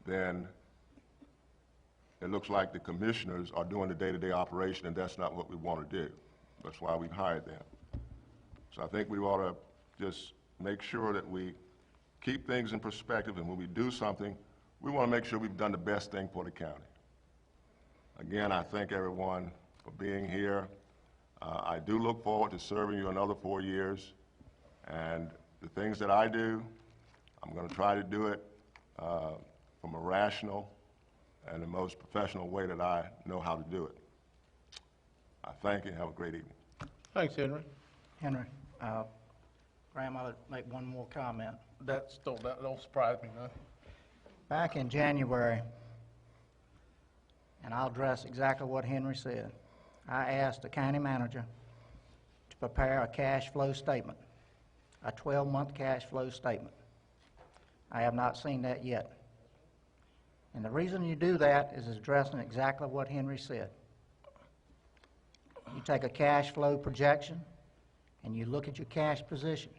B: then it looks like the commissioners are doing the day-to-day operation, and that's not what we want to do. That's why we've hired them. So I think we ought to just make sure that we keep things in perspective, and when we do something, we want to make sure we've done the best thing for the county. Again, I thank everyone for being here. I do look forward to serving you another 4 years, and the things that I do, I'm going to try to do it from a rational and the most professional way that I know how to do it. I thank you and have a great evening.
A: Thanks, Henry.
C: Henry, Graham, I'll make one more comment.
A: That don't surprise me none.
C: Back in January, and I'll address exactly what Henry said, I asked the county manager to prepare a cash flow statement, a 12-month cash flow statement. I have not seen that yet. And the reason you do that is addressing exactly what Henry said. You take a cash flow projection and you look at your cash position.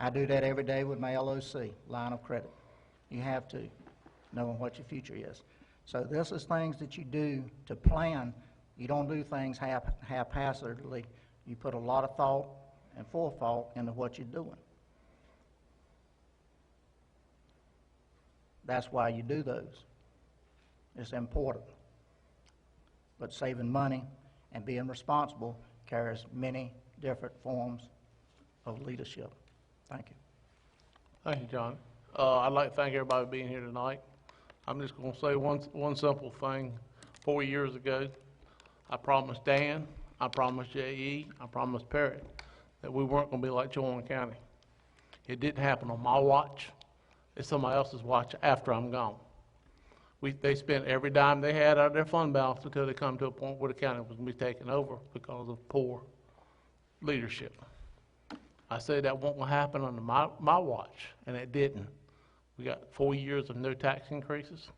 C: I do that every day with my LOC, line of credit. You have to, knowing what your future is. So this is things that you do to plan. You don't do things haphazardly. You put a lot of thought and forethought into what you're doing. That's why you do those. It's important. But saving money and being responsible carries many different forms of leadership. Thank you.
A: Thank you, John. I'd like to thank everybody for being here tonight. I'm just going to say one simple thing. 4 years ago, I promised Dan, I promised J.E., I promised Perry that we weren't going to be like Chowan County. It didn't happen on my watch. It's somebody else's watch after I'm gone. They spent every dime they had out of their fund balance until they come to a point where the county was going to be taken over because of poor leadership. I said that won't happen under my watch, and it didn't. We got 4 years of no tax increases.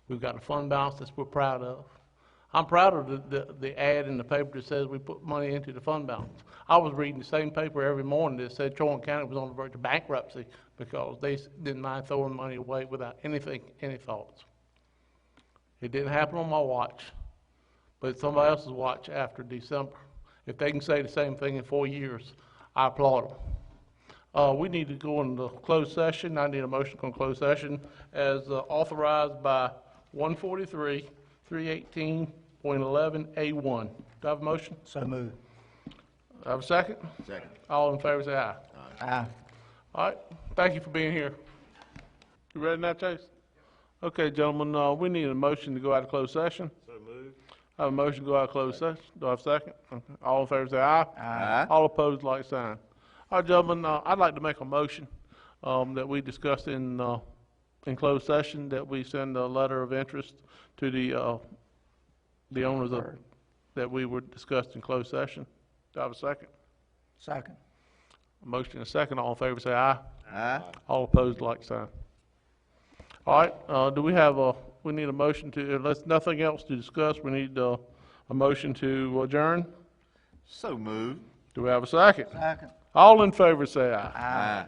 A: We've got a fund balance that we're proud of. I'm proud of the ad in the paper that says we put money into the fund balance. I was reading the same paper every morning that said Chowan County was on the verge of bankruptcy because they didn't mind throwing money away without any thoughts. It didn't happen on my watch, but it's somebody else's watch after December. If they can say the same thing in 4 years, I applaud them. We need to go into closed session. I need a motion to closed session as authorized by 143, 318.11A1. Do I have a motion?
C: So moved.
A: Do I have a second?
B: Second.
A: All in favor say aye.
C: Aye.
A: All right, thank you for being here. You ready now, Chase? Okay, gentlemen, we need a motion to go out of closed session.
N: So moved.
A: I have a motion to go out of closed session. Do I have a second? Okay. All in favor say aye.
C: Aye.
A: All opposed, like sign. All right, gentlemen, I'd like to make a motion that we discussed in closed session, that we send a letter of interest to the owners of, that we were discussed in closed session. Do I have a second?
C: Second.
A: A motion and a second. All in favor say aye.
C: Aye.
A: All opposed, like sign. All right, do we have we need a motion to, unless nothing else to discuss, we need a motion to adjourn?
I: So moved.
A: Do we have a second?
C: Second.
A: All in favor say aye.
C: Aye.